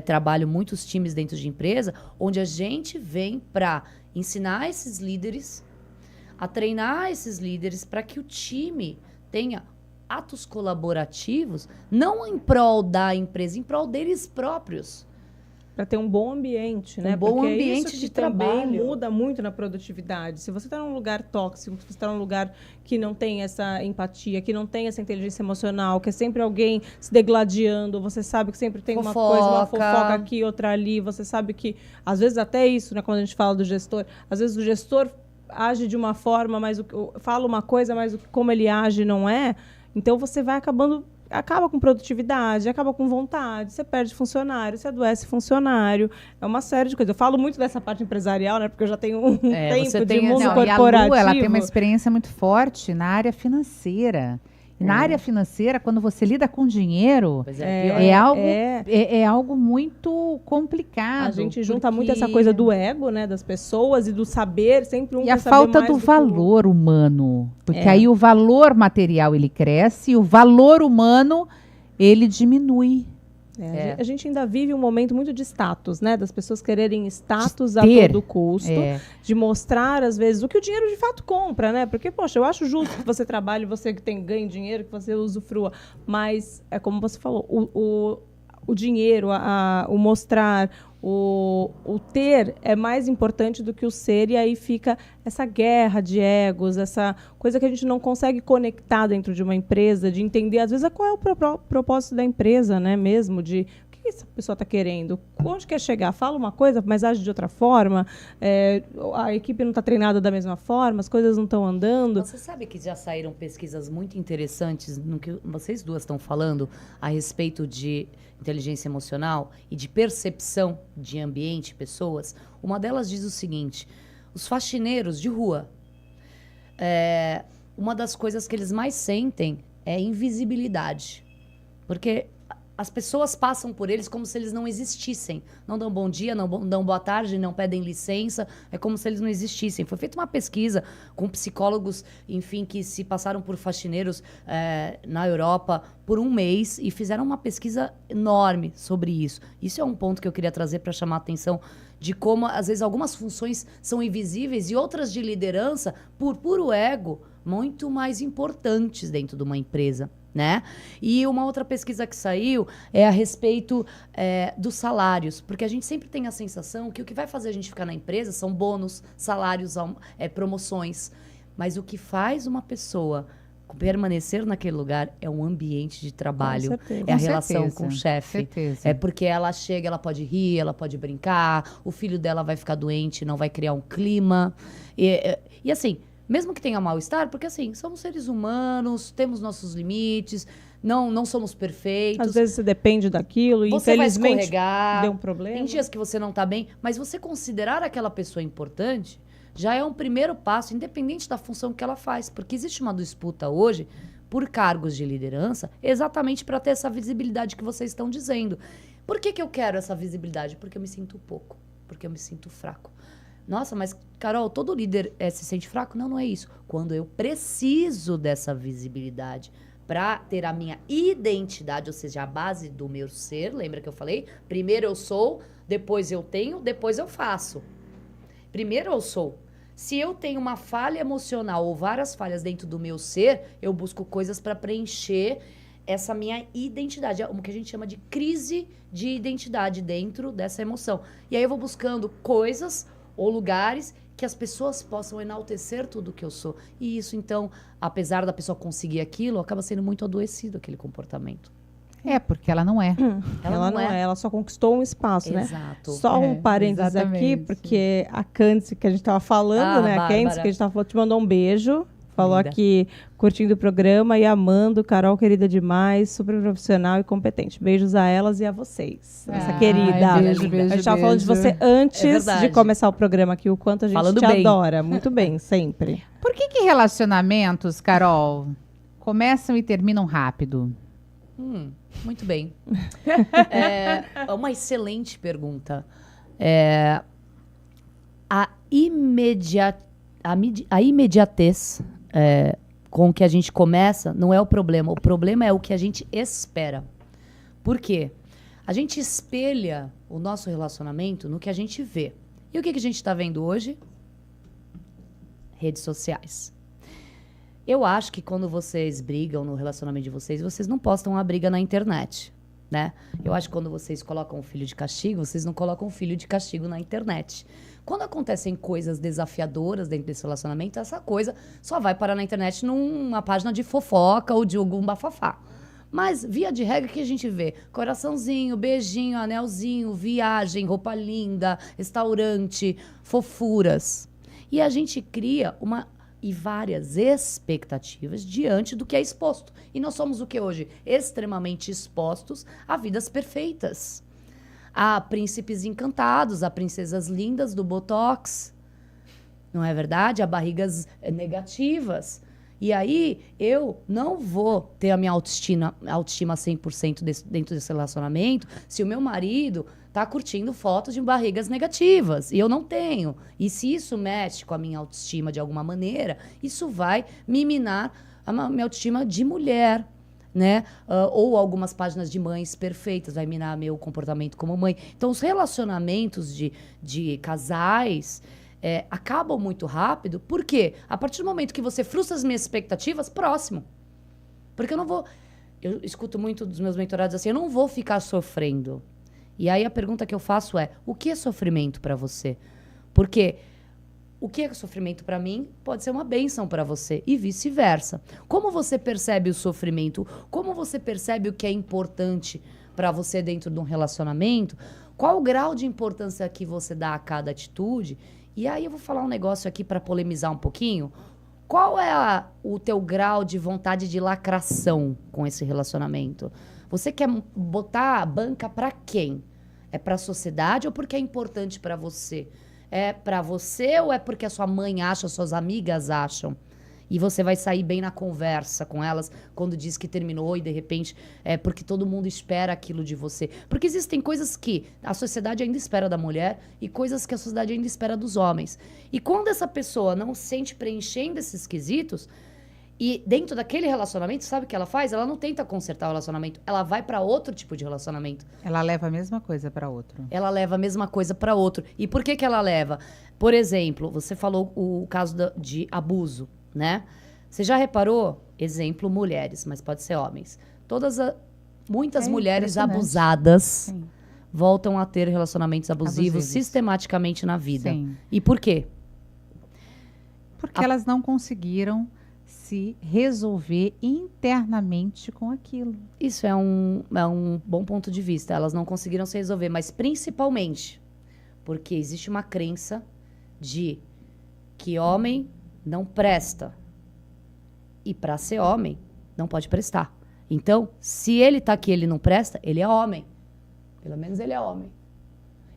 trabalho muitos times dentro de empresa, onde a gente vem para ensinar esses líderes, a treinar esses líderes para que o time tenha atos colaborativos, não em prol da empresa, em prol deles próprios. Para ter um bom ambiente, né? Um bom Porque ambiente isso que de também trabalho muda muito na produtividade. Se você está num lugar tóxico, se você está num lugar que não tem essa empatia, que não tem essa inteligência emocional, que é sempre alguém se degladiando, você sabe que sempre tem uma coisa, uma fofoca aqui, outra ali, você sabe que, às vezes até isso, né, quando a gente fala do gestor, às vezes o gestor age de uma forma, mas fala uma coisa, mas como ele age não é. Então você vai acaba com produtividade, acaba com vontade, você perde funcionário, você adoece funcionário, é uma série de coisas. Eu falo muito dessa parte empresarial, né? Porque eu já tenho um tempo de mundo corporativo. E a Lu, ela tem uma experiência muito forte na área financeira. E na área financeira, quando você lida com dinheiro, é algo muito complicado. A gente junta muito essa coisa do ego, né, das pessoas e do saber, sempre e a falta do valor humano. Porque aí o valor material ele cresce e o valor humano ele diminui. A gente ainda vive um momento muito de status, né? Das pessoas quererem status a todo custo, de mostrar, às vezes, o que o dinheiro de fato compra, né? Porque, poxa, eu acho justo que você trabalhe, você que ganhe dinheiro, que você usufrua. Mas, é como você falou, o dinheiro, o mostrar, o ter é mais importante do que o ser, e aí fica essa guerra de egos, essa coisa que a gente não consegue conectar dentro de uma empresa, de entender, às vezes, qual é o propósito da empresa, né, mesmo, de o que essa pessoa está querendo, onde quer chegar, fala uma coisa, mas age de outra forma, a equipe não está treinada da mesma forma, as coisas não estão andando. Você sabe que já saíram pesquisas muito interessantes no que vocês duas estão falando a respeito de inteligência emocional e de percepção de ambiente, pessoas. Uma delas diz o seguinte: os faxineiros de rua, uma das coisas que eles mais sentem é invisibilidade. Porque as pessoas passam por eles como se eles não existissem. Não dão bom dia, não dão boa tarde, não pedem licença. É como se eles não existissem. Foi feita uma pesquisa com psicólogos, enfim, que se passaram por faxineiros na Europa por um mês e fizeram uma pesquisa enorme sobre isso. Isso é um ponto que eu queria trazer para chamar a atenção de como, às vezes, algumas funções são invisíveis e outras de liderança, por puro ego, muito mais importantes dentro de uma empresa. Né? E uma outra pesquisa que saiu é a respeito dos salários, porque a gente sempre tem a sensação que o que vai fazer a gente ficar na empresa são bônus, salários, promoções, mas o que faz uma pessoa permanecer naquele lugar é um ambiente de trabalho, é a relação com o chefe, é porque ela chega, ela pode rir, ela pode brincar, o filho dela vai ficar doente, não vai criar um clima, e assim, mesmo que tenha mal-estar, porque assim, somos seres humanos, temos nossos limites, não somos perfeitos. Às vezes você depende daquilo e você infelizmente vai escorregar, deu um problema. Tem dias que você não está bem, mas você considerar aquela pessoa importante já é um primeiro passo, independente da função que ela faz. Porque existe uma disputa hoje por cargos de liderança exatamente para ter essa visibilidade que vocês estão dizendo. Por que eu quero essa visibilidade? Porque eu me sinto pouco, porque eu me sinto fraco. Nossa, mas, Carol, todo líder se sente fraco? Não é isso. Quando eu preciso dessa visibilidade para ter a minha identidade, ou seja, a base do meu ser, lembra que eu falei? Primeiro eu sou, depois eu tenho, depois eu faço. Primeiro eu sou. Se eu tenho uma falha emocional ou várias falhas dentro do meu ser, eu busco coisas para preencher essa minha identidade, o que a gente chama de crise de identidade dentro dessa emoção. E aí eu vou buscando coisas ou lugares que as pessoas possam enaltecer tudo que eu sou. E isso, então, apesar da pessoa conseguir aquilo, acaba sendo muito adoecido aquele comportamento. Porque ela não é. Ela não é. Ela só conquistou um espaço, né? Exato. Só um parênteses aqui, porque a Cândice que a gente estava falando, né? A Cândice que a gente estava falando, te mandou um beijo. Falou aqui, curtindo o programa e amando. Carol, querida demais, super profissional e competente. Beijos a elas e a vocês. Essa querida. Beijo, a gente estava falando de você antes de começar o programa aqui, o quanto a gente te adora. Muito bem, sempre. Por que relacionamentos, Carol, começam e terminam rápido? Muito bem. É uma excelente pergunta. A imediatez com o que a gente começa não é o problema. O problema é o que a gente espera. Por quê? A gente espelha o nosso relacionamento no que a gente vê. E o que a gente está vendo hoje? Redes sociais. Eu acho que quando vocês brigam no relacionamento de vocês, vocês não postam uma briga na internet, né? Eu acho que quando vocês colocam o filho de castigo, vocês não colocam o filho de castigo na internet. Quando acontecem coisas desafiadoras dentro desse relacionamento, essa coisa só vai parar na internet numa página de fofoca ou de algum bafafá. Mas, via de regra, o que a gente vê? Coraçãozinho, beijinho, anelzinho, viagem, roupa linda, restaurante, fofuras. E a gente cria várias expectativas diante do que é exposto. E nós somos o que hoje? Extremamente expostos a vidas perfeitas. A príncipes encantados, a princesas lindas do Botox. Não é verdade? A barrigas negativas. E aí, eu não vou ter a minha autoestima 100% dentro desse relacionamento se o meu marido tá curtindo fotos de barrigas negativas. E eu não tenho. E se isso mexe com a minha autoestima de alguma maneira, isso vai me minar a minha autoestima de mulher, né? Ou algumas páginas de mães perfeitas, vai minar meu comportamento como mãe. Então, os relacionamentos de casais acabam muito rápido. Por quê? A partir do momento que você frustra as minhas expectativas, próximo. Porque eu não vou... Eu escuto muito dos meus mentorados assim, eu não vou ficar sofrendo. E aí a pergunta que eu faço é, o que é sofrimento para você? Porque o que é sofrimento para mim pode ser uma bênção para você e vice-versa. Como você percebe o sofrimento? Como você percebe o que é importante para você dentro de um relacionamento? Qual o grau de importância que você dá a cada atitude? E aí eu vou falar um negócio aqui para polemizar um pouquinho. Qual é o teu grau de vontade de lacração com esse relacionamento? Você quer botar a banca para quem? É para a sociedade ou porque é importante para você? É para você ou é porque a sua mãe acha, suas amigas acham? E você vai sair bem na conversa com elas quando diz que terminou e de repente é porque todo mundo espera aquilo de você. Porque existem coisas que a sociedade ainda espera da mulher e coisas que a sociedade ainda espera dos homens. E quando essa pessoa não se sente preenchendo esses quesitos, e dentro daquele relacionamento, sabe o que ela faz? Ela não tenta consertar o relacionamento, ela vai para outro tipo de relacionamento. Ela leva a mesma coisa para outro. Ela leva a mesma coisa para outro. E por que ela leva? Por exemplo, você falou o caso de abuso, né? Você já reparou? Exemplo, mulheres, mas pode ser homens. Muitas mulheres abusadas voltam a ter relacionamentos abusivos sistematicamente na vida. Sim. E por quê? Porque elas não conseguiram se resolver internamente com aquilo. Isso é um bom ponto de vista. Elas não conseguiram se resolver, mas principalmente porque existe uma crença de que homem não presta. E para ser homem, não pode prestar. Então, se ele tá aqui e ele não presta, ele é homem. Pelo menos ele é homem.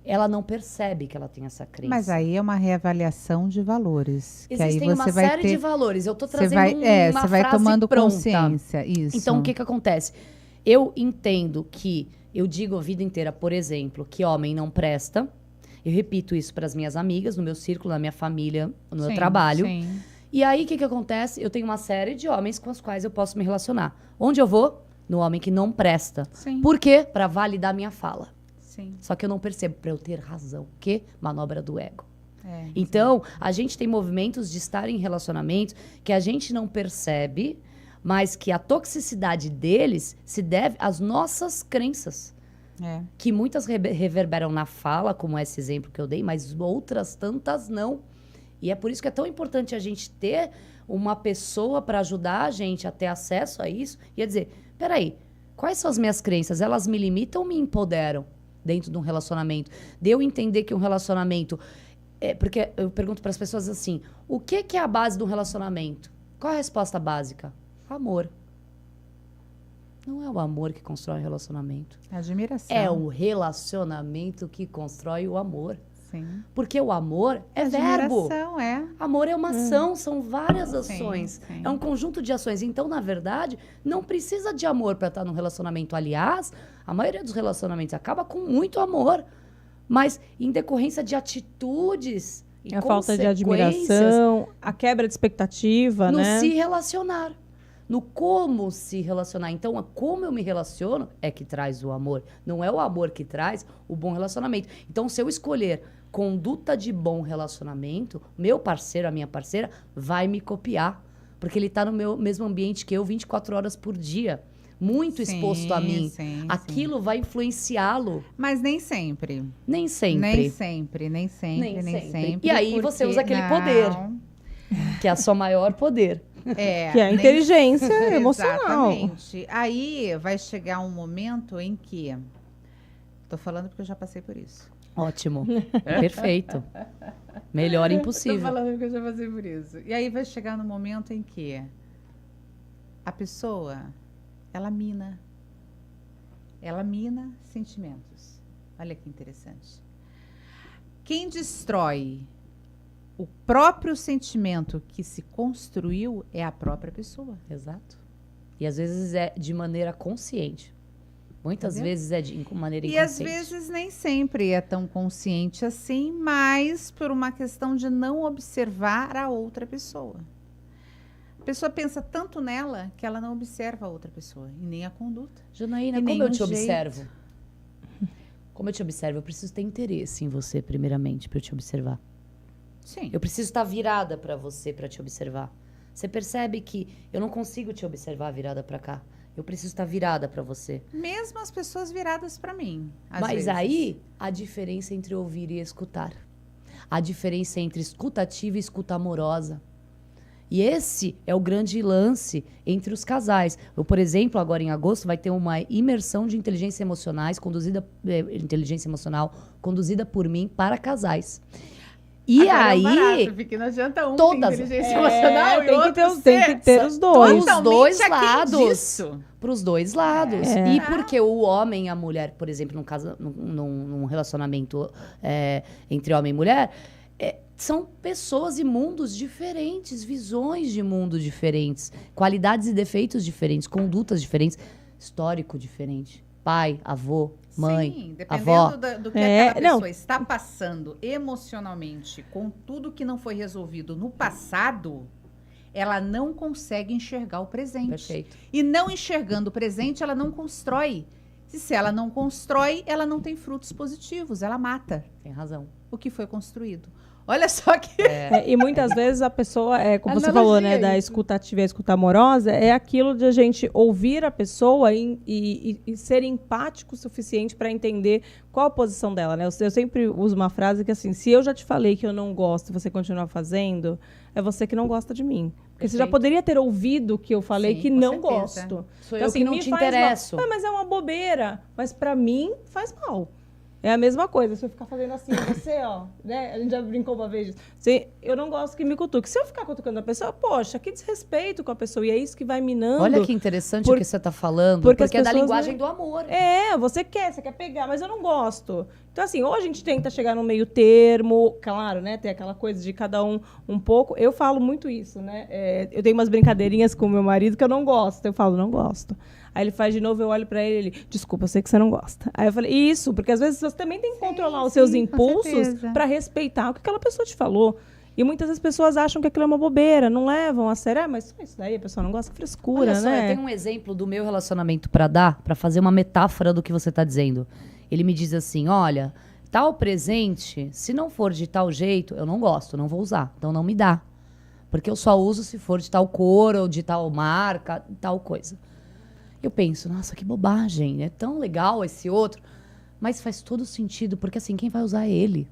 Ela não percebe que ela tem essa crença. Mas aí é uma reavaliação de valores. Existem que aí você uma série de valores. Eu tô trazendo uma você vai frase tomando pronta. consciência. Isso. Então, o que acontece? Eu entendo que, eu digo a vida inteira, por exemplo, que homem não presta. Eu repito isso para as minhas amigas, no meu círculo, na minha família, no meu trabalho. Sim. E aí, o que acontece? Eu tenho uma série de homens com os quais eu posso me relacionar. Onde eu vou? No homem que não presta. Sim. Por quê? Para validar minha fala. Sim. Só que eu não percebo, para eu ter razão. Que manobra do ego. É, Então, a gente tem movimentos de estar em relacionamentos que a gente não percebe, mas que a toxicidade deles se deve às nossas crenças. Que muitas reverberam na fala, como esse exemplo que eu dei, mas outras tantas não. E é por isso que é tão importante a gente ter uma pessoa para ajudar a gente a ter acesso a isso e a dizer, peraí, quais são as minhas crenças? Elas me limitam ou me empoderam dentro de um relacionamento? De eu entender que um relacionamento... porque eu pergunto para as pessoas assim, o que é a base de um relacionamento? Qual é a resposta básica? Amor. Não é o amor que constrói o relacionamento. Admiração. É o relacionamento que constrói o amor. Sim. Porque o amor é verbo. Admiração, é. Amor é uma ação, são várias ações. Sim. É um conjunto de ações. Então, na verdade, não precisa de amor para estar num relacionamento. Aliás, a maioria dos relacionamentos acaba com muito amor. Mas em decorrência de atitudes E A falta de consequências admiração, a quebra de expectativa, no né? se relacionar. No como se relacionar. Então, como eu me relaciono é que traz o amor. Não é o amor que traz o bom relacionamento. Então, se eu escolher conduta de bom relacionamento, meu parceiro, a minha parceira, vai me copiar. Porque ele está no meu mesmo ambiente que eu 24 horas por dia. Muito exposto a mim. Sim, Aquilo vai influenciá-lo. Mas nem sempre. Nem sempre. Nem sempre, nem sempre, Nem nem sempre. sempre. E aí você usa aquele poder. Que é o seu maior poder. Que é a inteligência nem... emocional. Exatamente. Aí vai chegar um momento em que... Tô falando porque eu já passei por isso. Ótimo. Perfeito. Melhor Tô impossível. falando porque eu já passei por isso. E aí vai chegar no momento em que a pessoa, ela mina sentimentos. Olha que interessante. Quem destrói o próprio sentimento que se construiu é a própria pessoa. Exato. E às vezes é de maneira consciente. Muitas Entendeu? vezes é de maneira E às inconsciente. vezes nem sempre é tão consciente assim, mas por uma questão de não observar a outra pessoa. A pessoa pensa tanto nela que ela não observa a outra pessoa e nem a conduta. Janaína, E como eu nenhum te jeito. observo? Como eu te observo? Eu preciso ter interesse em você, primeiramente, para eu te observar. Sim. Eu preciso estar virada para você, para te observar. Você percebe que eu não consigo te observar virada para cá. Eu preciso estar virada para você. Mesmo as pessoas viradas para mim. Às Mas vezes. aí, a diferença entre ouvir e escutar. A diferença entre escutativa e escuta amorosa. E esse é o grande lance entre os casais. Eu, por exemplo, agora em agosto, vai ter uma imersão de inteligência emocional conduzida por mim para casais. E Agora aí, é um barato, porque não adianta um todas- ter inteligência emocional e tem que outro ter, tem que ter os dois. Os dois aquém lados. disso. para os dois lados. É. E porque o homem e a mulher, por exemplo, num relacionamento entre homem e mulher, são pessoas e mundos diferentes, visões de mundo diferentes, qualidades e defeitos diferentes, condutas diferentes, histórico diferente. Pai, avô, mãe, Sim, avó. dependendo do que É, aquela pessoa não. está passando emocionalmente com tudo que não foi resolvido no passado, ela não consegue enxergar o presente. Perfeito. E não enxergando o presente, ela não constrói. E se ela não constrói, ela não tem frutos positivos, ela mata Tem razão. o que foi construído. Olha só que... E muitas vezes a pessoa, como você Analogia falou, né, da isso. escuta ativa e a escuta amorosa, é aquilo de a gente ouvir a pessoa e ser empático o suficiente para entender qual a posição dela, né? Eu sempre uso uma frase que assim, se eu já te falei que eu não gosto e você continuar fazendo, é você que não gosta de mim. Porque você já Perfeito. poderia ter ouvido que eu falei Sim, que com não certeza. gosto. Sou Então, eu que não me te faz mal. interesso. Mas é uma bobeira. Mas para mim, faz mal. É a mesma coisa, se eu ficar fazendo assim, você, ó, né? A gente já brincou uma vez disso. Eu não gosto que me cutuque. Se eu ficar cutucando a pessoa, poxa, que desrespeito com a pessoa. E é isso que vai minando. Olha que interessante Por- o que você está falando, porque porque as é da pessoas, linguagem né? do amor. Você quer pegar, mas eu não gosto. Então, assim, ou a gente tenta chegar no meio termo, claro, né? Tem aquela coisa de cada um pouco. Eu falo muito isso, né? Eu tenho umas brincadeirinhas com o meu marido que eu não gosto. Eu falo, não gosto. Aí ele faz de novo, eu olho pra ele, desculpa, eu sei que você não gosta. Aí eu falei, isso, porque às vezes você também tem que controlar os seus sim, com impulsos certeza. pra respeitar o que aquela pessoa te falou. E muitas das pessoas acham que aquilo é uma bobeira, não levam a sério. Mas isso daí a pessoa não gosta, que frescura, Olha só, né? eu tenho um exemplo do meu relacionamento para dar, para fazer uma metáfora do que você está dizendo. Ele me diz assim, olha, tal presente, se não for de tal jeito, eu não gosto, não vou usar. Então não me dá. Porque eu só uso se for de tal cor ou de tal marca, tal coisa. Eu penso, nossa, que bobagem, é tão legal esse outro. Mas faz todo sentido, porque assim, quem vai usar é ele.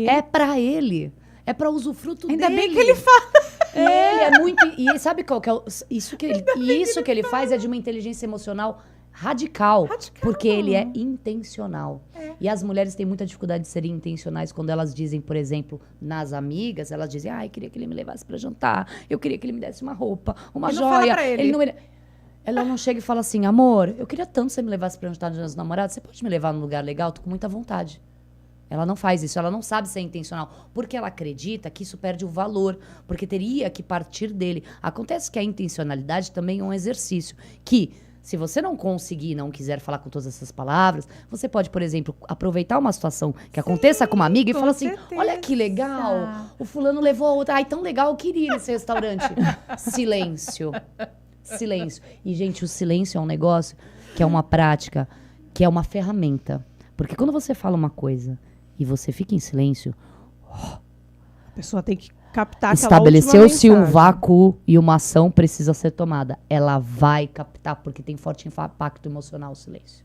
É pra ele. É pra usufruto Ainda dele. bem que ele fala. Ele é muito... E sabe qual que é isso que ele faz é de uma inteligência emocional radical. Porque ele é intencional. E as mulheres têm muita dificuldade de serem intencionais quando elas dizem, por exemplo, nas amigas, elas dizem, ai, queria que ele me levasse pra jantar, eu queria que ele me desse uma roupa, uma E não fala joia. pra ele. Ela não chega e fala assim, amor, eu queria tanto que você me levasse pra jantar dos namorados, você pode me levar num lugar legal? Tô com muita vontade. Ela não faz isso, ela não sabe ser intencional, porque ela acredita que isso perde o valor, porque teria que partir dele. Acontece que a intencionalidade também é um exercício, que Se você não conseguir, não quiser falar com todas essas palavras, você pode, por exemplo, aproveitar uma situação que aconteça com uma amiga e com falar assim, certeza. olha que legal, o fulano levou a outra, ai, tão legal, eu queria ir nesse restaurante. Silêncio. Silêncio. E, gente, o silêncio é um negócio que é uma prática, que é uma ferramenta. Porque quando você fala uma coisa e você fica em silêncio, A pessoa tem que captar aquela estabeleceu-se última um mensagem. vácuo e uma ação precisa ser tomada. Ela vai captar, porque tem forte impacto emocional o silêncio.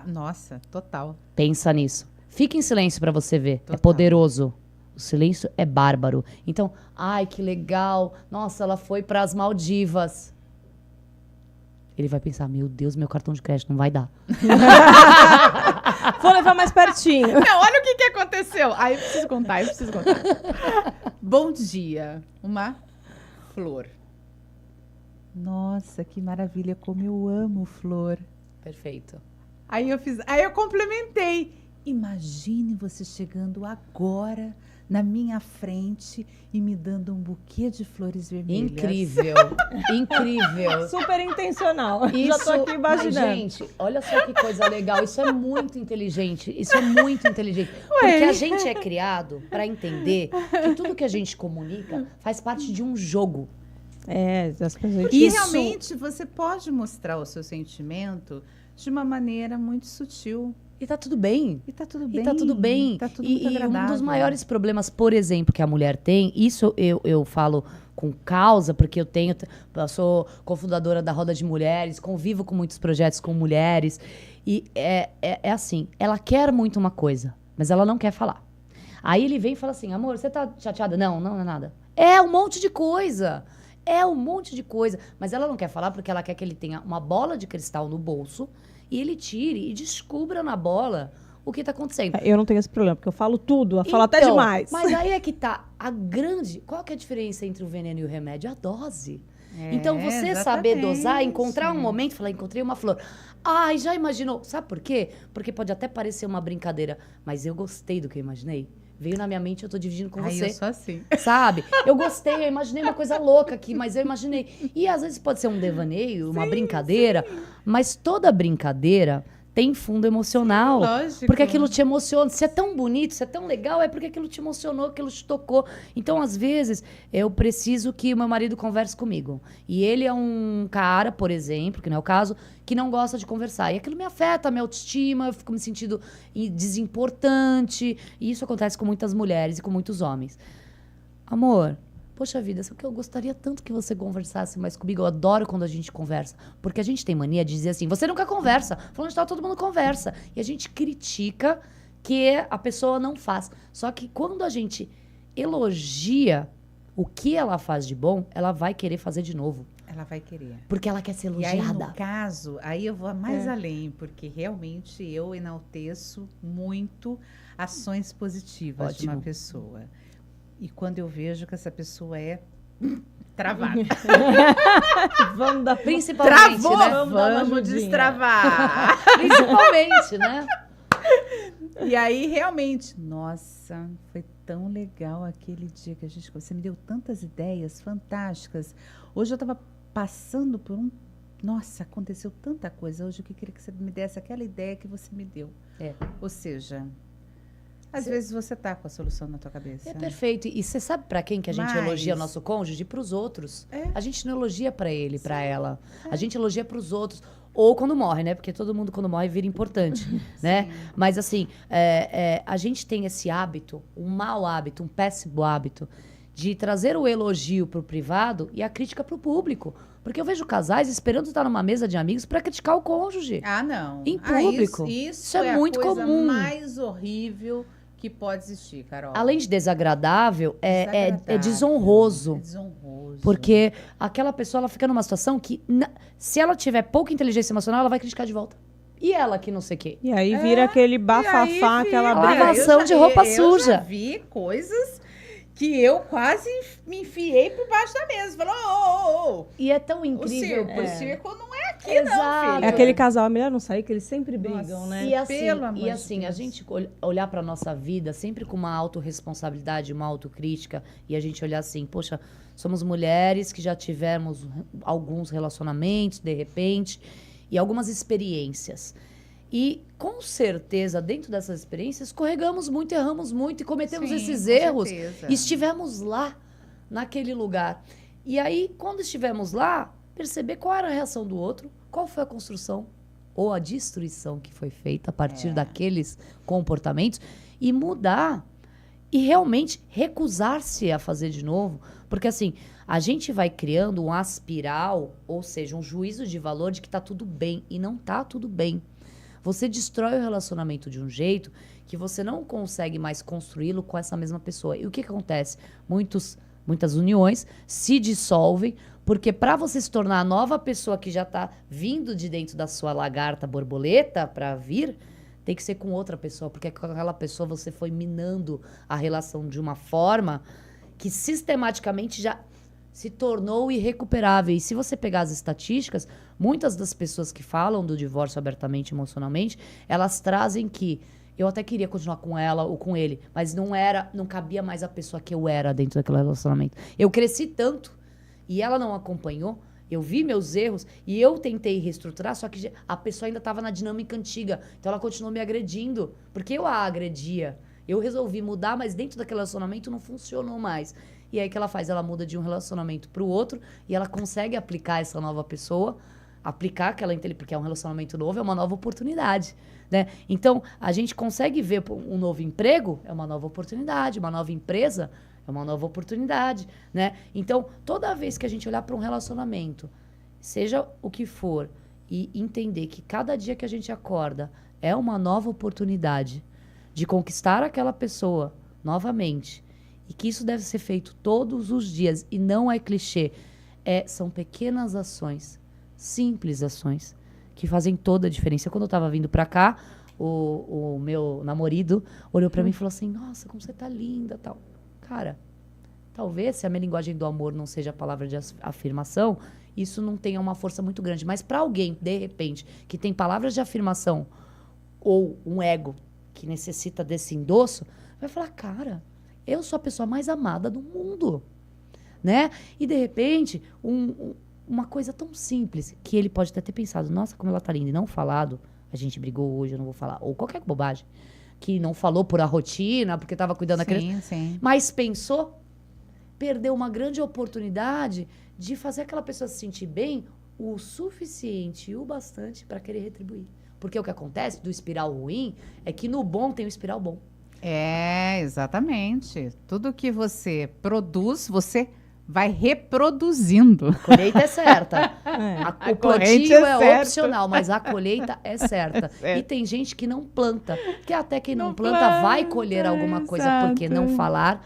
Nossa, total. Pensa nisso. Fica em silêncio pra você ver. Total. É poderoso. O silêncio é bárbaro. Então, ai, que legal. Nossa, ela foi pras Maldivas. Ele vai pensar, meu Deus, meu cartão de crédito não vai dar. Vou levar mais pertinho. Não, olha o que aconteceu. Aí eu preciso contar. Bom dia. Uma flor. Nossa, que maravilha, como eu amo flor. Perfeito. Aí eu complementei. Imagine você chegando agora na minha frente e me dando um buquê de flores vermelhas. Incrível. Incrível. Super intencional. Já Isso, tô aqui mas, imaginando. gente, olha só que coisa legal. Isso é muito inteligente. Isso é muito inteligente. Porque a gente é criado para entender que tudo que a gente comunica faz parte de um jogo. As pessoas... Porque Isso- realmente você pode mostrar o seu sentimento de uma maneira muito sutil. E tá tudo bem. E tá tudo bem. E tá tudo bem. Tá tudo muito e um agradável. dos maiores problemas, por exemplo, que a mulher tem, isso eu falo com causa, porque eu sou cofundadora da Roda de Mulheres, convivo com muitos projetos com mulheres. E é assim, ela quer muito uma coisa, mas ela não quer falar. Aí ele vem e fala assim, amor, você tá chateada? Não, não é nada. É um monte de coisa. É um monte de coisa. Mas ela não quer falar porque ela quer que ele tenha uma bola de cristal no bolso e ele tire e descubra na bola o que tá acontecendo. Eu não tenho esse problema, porque eu falo tudo, eu falo até Então, demais. Mas aí é que tá a grande... Qual que é a diferença entre o veneno e o remédio? A dose. É, Então, você saber dosar, encontrar um momento, falar, encontrei uma flor. Ai, já imaginou? Sabe por quê? Porque pode até parecer uma brincadeira, mas eu gostei do que eu imaginei. Veio na minha mente, eu tô dividindo com Aí você. eu sou assim. Sabe? Eu gostei, eu imaginei uma coisa louca aqui, mas eu imaginei. E às vezes pode ser um devaneio, uma brincadeira, mas toda brincadeira tem fundo emocional. Lógico. Porque aquilo te emociona. Se é tão bonito, se é tão legal, é porque aquilo te emocionou, aquilo te tocou. Então, às vezes, eu preciso que o meu marido converse comigo. E ele é um cara, por exemplo, que não é o caso, que não gosta de conversar. E aquilo me afeta a minha autoestima, eu fico me sentindo desimportante. E isso acontece com muitas mulheres e com muitos homens. Amor, poxa vida, só que eu gostaria tanto que você conversasse mais comigo. Eu adoro quando a gente conversa. Porque a gente tem mania de dizer assim, você nunca conversa. Falando de tal, todo mundo conversa. E a gente critica que a pessoa não faz. Só que quando a gente elogia o que ela faz de bom, ela vai querer fazer de novo. Ela vai querer. Porque ela quer ser E aí, elogiada. no caso, aí eu vou mais além, porque realmente eu enalteço muito ações positivas de uma Ótimo. pessoa. E quando eu vejo que essa pessoa é travada. Vamos dar... Principalmente, Travou! né? Vamos dar uma Vamos ajudinha. destravar! Principalmente, né? E aí, realmente, nossa, foi tão legal aquele dia que você me deu tantas ideias fantásticas. Hoje eu estava passando por nossa, aconteceu tanta coisa hoje que eu queria que você me desse aquela ideia que você me deu. É. Ou seja, às vezes você tá com a solução na tua cabeça. É perfeito. E você sabe pra quem que a gente Mas- elogia o nosso cônjuge? Pros outros. É. A gente não elogia pra ele, pra ela. A gente elogia pros outros. Ou quando morre, né? Porque todo mundo, quando morre, vira importante, né? Mas, assim, a gente tem esse hábito, um mau hábito, um péssimo hábito, de trazer o elogio pro privado e a crítica pro público. Porque eu vejo casais esperando estar numa mesa de amigos pra criticar o cônjuge. Ah, não. Em Ah, público. isso é é muito a coisa comum. mais horrível que pode existir, Carol. Além de desagradável, é Desagradável. desonroso. É desonroso. Porque aquela pessoa, ela fica numa situação que, se ela tiver pouca inteligência emocional, ela vai criticar de volta. E ela que não sei o quê. E aí vira aquele E aí, bafafá, aquela filha, briga. Lavação de roupa eu suja. já vi coisas que eu quase me enfiei por baixo da mesa. Falou, E é tão o incrível. circo não é aqui Exato. não, filho. É aquele casal, é melhor não sair, que eles sempre brigam, Nossa. né? E assim, Pelo amor de a Deus. gente olhar para nossa vida sempre com uma autorresponsabilidade, uma autocrítica, e a gente olhar assim, poxa, somos mulheres que já tivemos alguns relacionamentos, de repente, e algumas experiências. E, com certeza, dentro dessas experiências, escorregamos muito, erramos muito e cometemos Sim, esses com erros. certeza. E estivemos lá, naquele lugar. E aí, quando estivemos lá, perceber qual era a reação do outro, qual foi a construção ou a destruição que foi feita a partir daqueles comportamentos e mudar e realmente recusar-se a fazer de novo. Porque assim, a gente vai criando uma espiral, ou seja, um juízo de valor de que tá tudo bem e não tá tudo bem. Você destrói o relacionamento de um jeito que você não consegue mais construí-lo com essa mesma pessoa. E o que acontece? Muitas uniões se dissolvem, porque para você se tornar a nova pessoa que já está vindo de dentro da sua lagarta borboleta para vir, tem que ser com outra pessoa, porque com aquela pessoa você foi minando a relação de uma forma que sistematicamente já se tornou irrecuperável. E se você pegar as estatísticas, muitas das pessoas que falam do divórcio abertamente emocionalmente, elas trazem que eu até queria continuar com ela ou com ele, mas não cabia mais a pessoa que eu era dentro daquele relacionamento. Eu cresci tanto e ela não acompanhou. Eu vi meus erros e eu tentei reestruturar, só que a pessoa ainda estava na dinâmica antiga. Então ela continuou me agredindo, porque eu a agredia. Eu resolvi mudar, mas dentro daquele relacionamento não funcionou mais. E aí o que ela faz? Ela muda de um relacionamento para o outro e ela consegue aplicar essa nova pessoa, aplicar aquela inteligência, porque é um relacionamento novo, é uma nova oportunidade, né? Então, a gente consegue ver um novo emprego, é uma nova oportunidade, uma nova empresa, é uma nova oportunidade, né? Então, toda vez que a gente olhar para um relacionamento, seja o que for, e entender que cada dia que a gente acorda é uma nova oportunidade de conquistar aquela pessoa novamente, e que isso deve ser feito todos os dias, e não é clichê, são pequenas ações, simples ações, que fazem toda a diferença. Quando eu estava vindo para cá, o meu namorado olhou para mim e falou assim, nossa, como você tá linda, tal. Cara, talvez se a minha linguagem do amor não seja a palavra de afirmação, isso não tenha uma força muito grande. Mas para alguém, de repente, que tem palavras de afirmação ou um ego que necessita desse endosso, vai falar, cara, eu sou a pessoa mais amada do mundo, né? E, de repente, uma coisa tão simples que ele pode até ter pensado, nossa, como ela tá linda, e não falado, a gente brigou hoje, eu não vou falar, ou qualquer bobagem, que não falou por a rotina, porque estava cuidando da criança, Sim. mas pensou, perdeu uma grande oportunidade de fazer aquela pessoa se sentir bem o suficiente e o bastante para querer retribuir. Porque o que acontece do espiral ruim é que no bom tem o espiral bom. Exatamente. Tudo que você produz, você vai reproduzindo. A colheita é certa. O plantio é certa. opcional, mas a colheita é certa. certo. E tem gente que não planta. Porque até quem não planta vai colher alguma coisa. Porque não falar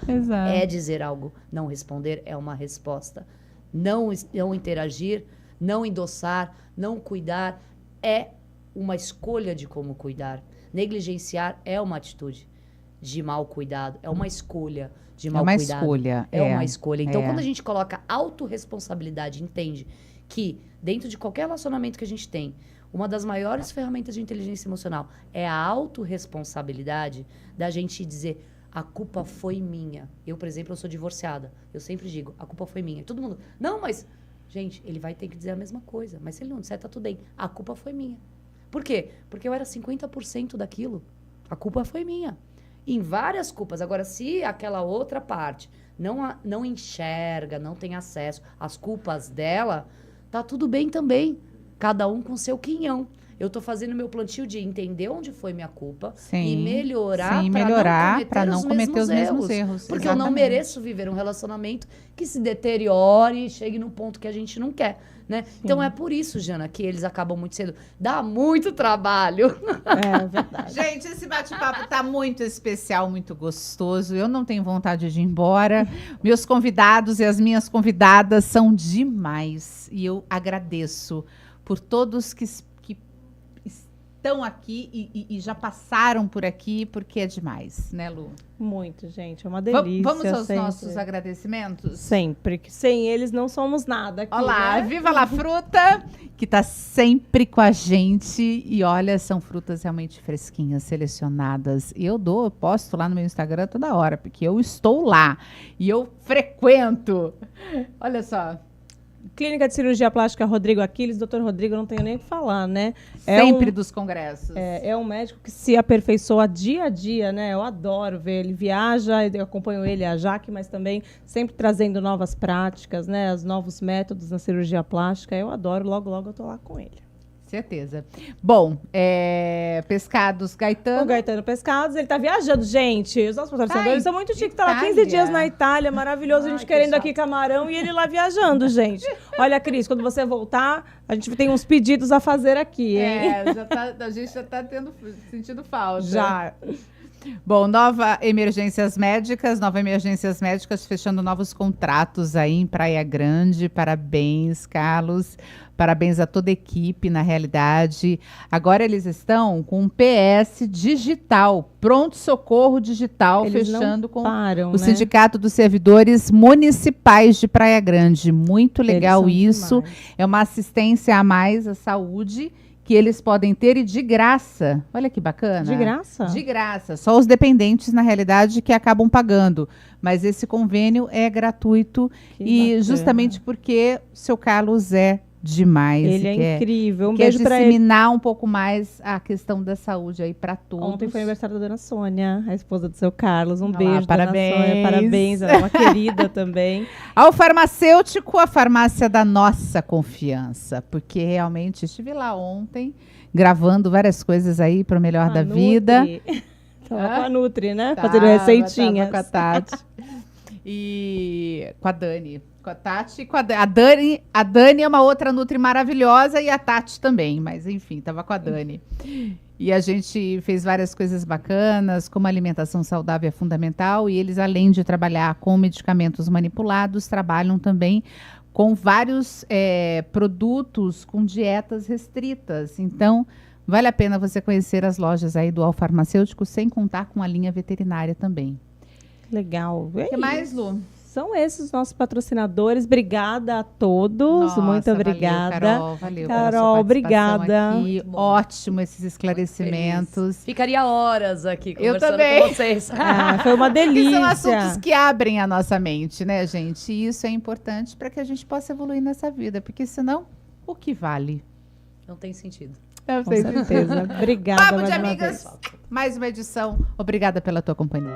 é dizer algo. Não responder é uma resposta. Não interagir, não endossar, não cuidar é uma escolha de como cuidar. Negligenciar é uma atitude de mau cuidado. É uma escolha de mau cuidado. É uma escolha. Então, quando a gente coloca autorresponsabilidade, entende que dentro de qualquer relacionamento que a gente tem, uma das maiores ferramentas de inteligência emocional é a autorresponsabilidade da gente dizer, a culpa foi minha. Eu, por exemplo, eu sou divorciada. Eu sempre digo, a culpa foi minha. E todo mundo, não, mas... Gente, ele vai ter que dizer a mesma coisa. Mas se ele não disser, tá tudo bem. A culpa foi minha. Por quê? Porque eu era 50% daquilo. A culpa foi minha. Em várias culpas. Agora, se aquela outra parte não enxerga, não tem acesso às culpas dela, tá tudo bem também. Cada um com seu quinhão. Eu tô fazendo meu plantio de entender onde foi minha culpa e melhorar para não cometer os mesmos erros. Porque eu não mereço viver um relacionamento que se deteriore e chegue num ponto que a gente não quer, né? Então é por isso, Jana, que eles acabam muito cedo. Dá muito trabalho. É verdade. Gente, esse bate-papo tá muito especial, muito gostoso. Eu não tenho vontade de ir embora. Meus convidados e as minhas convidadas são demais. E eu agradeço por todos que estão aqui e já passaram por aqui, porque é demais, né, Lu? Muito, gente. É uma delícia. Vamos aos sempre. nossos agradecimentos? Sempre. Que sem eles não somos nada aqui, Olá, né? Viva La Fruta, que tá sempre com a gente. E olha, são frutas realmente fresquinhas, selecionadas. E eu posto lá no meu Instagram toda hora, porque eu estou lá e eu frequento. Olha só. Clínica de Cirurgia Plástica Rodrigo Aquiles, doutor Rodrigo, não tenho nem o que falar, né? Sempre dos congressos. É um médico que se aperfeiçoa dia a dia, né? Eu adoro ver ele viaja, eu acompanho ele, a Jaque, mas também sempre trazendo novas práticas, né? Os novos métodos na cirurgia plástica. Eu adoro, logo, logo eu tô lá com ele. Certeza. Bom, Pescados Gaetano. O Gaetano Pescados, ele tá viajando, gente. Os nossos patrocinadores são muito chiques. Tá lá 15 Itália. dias na Itália, maravilhoso. A gente querendo aqui camarão e ele lá viajando, gente. Olha, Cris, quando você voltar, a gente tem uns pedidos a fazer aqui, hein? A gente já tá sentindo falta. Já. Bom, Nova Emergências Médicas fechando novos contratos aí em Praia Grande. Parabéns, Carlos. Parabéns a toda a equipe, na realidade. Agora eles estão com um PS digital, pronto-socorro digital, Eles fechando não com param, o né? Sindicato dos Servidores Municipais de Praia Grande. Muito legal Eles isso. são demais. É uma assistência a mais à saúde que eles podem ter e de graça. Olha que bacana. De graça? De graça. Só os dependentes, na realidade, que acabam pagando. Mas esse convênio é gratuito Que e bacana. justamente porque o seu Carlos é demais. Ele e é incrível. Um quer beijo pra ele. disseminar um pouco mais a questão da saúde aí para todos. Ontem foi aniversário da dona Sônia, a esposa do seu Carlos. Um Olá, beijo, parabéns. dona Sônia. Parabéns, ela é uma querida também. Ao farmacêutico, a farmácia da nossa confiança. Porque realmente estive lá ontem, gravando várias coisas aí para o melhor da vida. Tava com a Nutri, né? Tava, Fazendo receitinhas. tava com a Tati. E com a Dani. Com a Tati e com a Dani. A Dani é uma outra Nutri maravilhosa e a Tati também. Mas, enfim, tava com a Dani. E a gente fez várias coisas bacanas, como a alimentação saudável é fundamental. E eles, além de trabalhar com medicamentos manipulados, trabalham também com vários produtos com dietas restritas. Então, vale a pena você conhecer as lojas aí do Al Farmacêutico, sem contar com a linha veterinária também. Legal. O que mais, Lu? São esses os nossos patrocinadores. Obrigada a todos. Nossa, muito obrigada. Valeu, Carol, pela sua participação obrigada. aqui. Muito bom. Ótimo esses esclarecimentos. Ficaria horas aqui Eu conversando também. com vocês. Ah, foi uma Que delícia. são assuntos que abrem a nossa mente, né, gente? E isso é importante para que a gente possa evoluir nessa vida, porque senão, o que vale? Não tem sentido. Com certeza. Obrigada Papo mais de uma amigas, vez. mais uma edição. Obrigada pela tua companhia.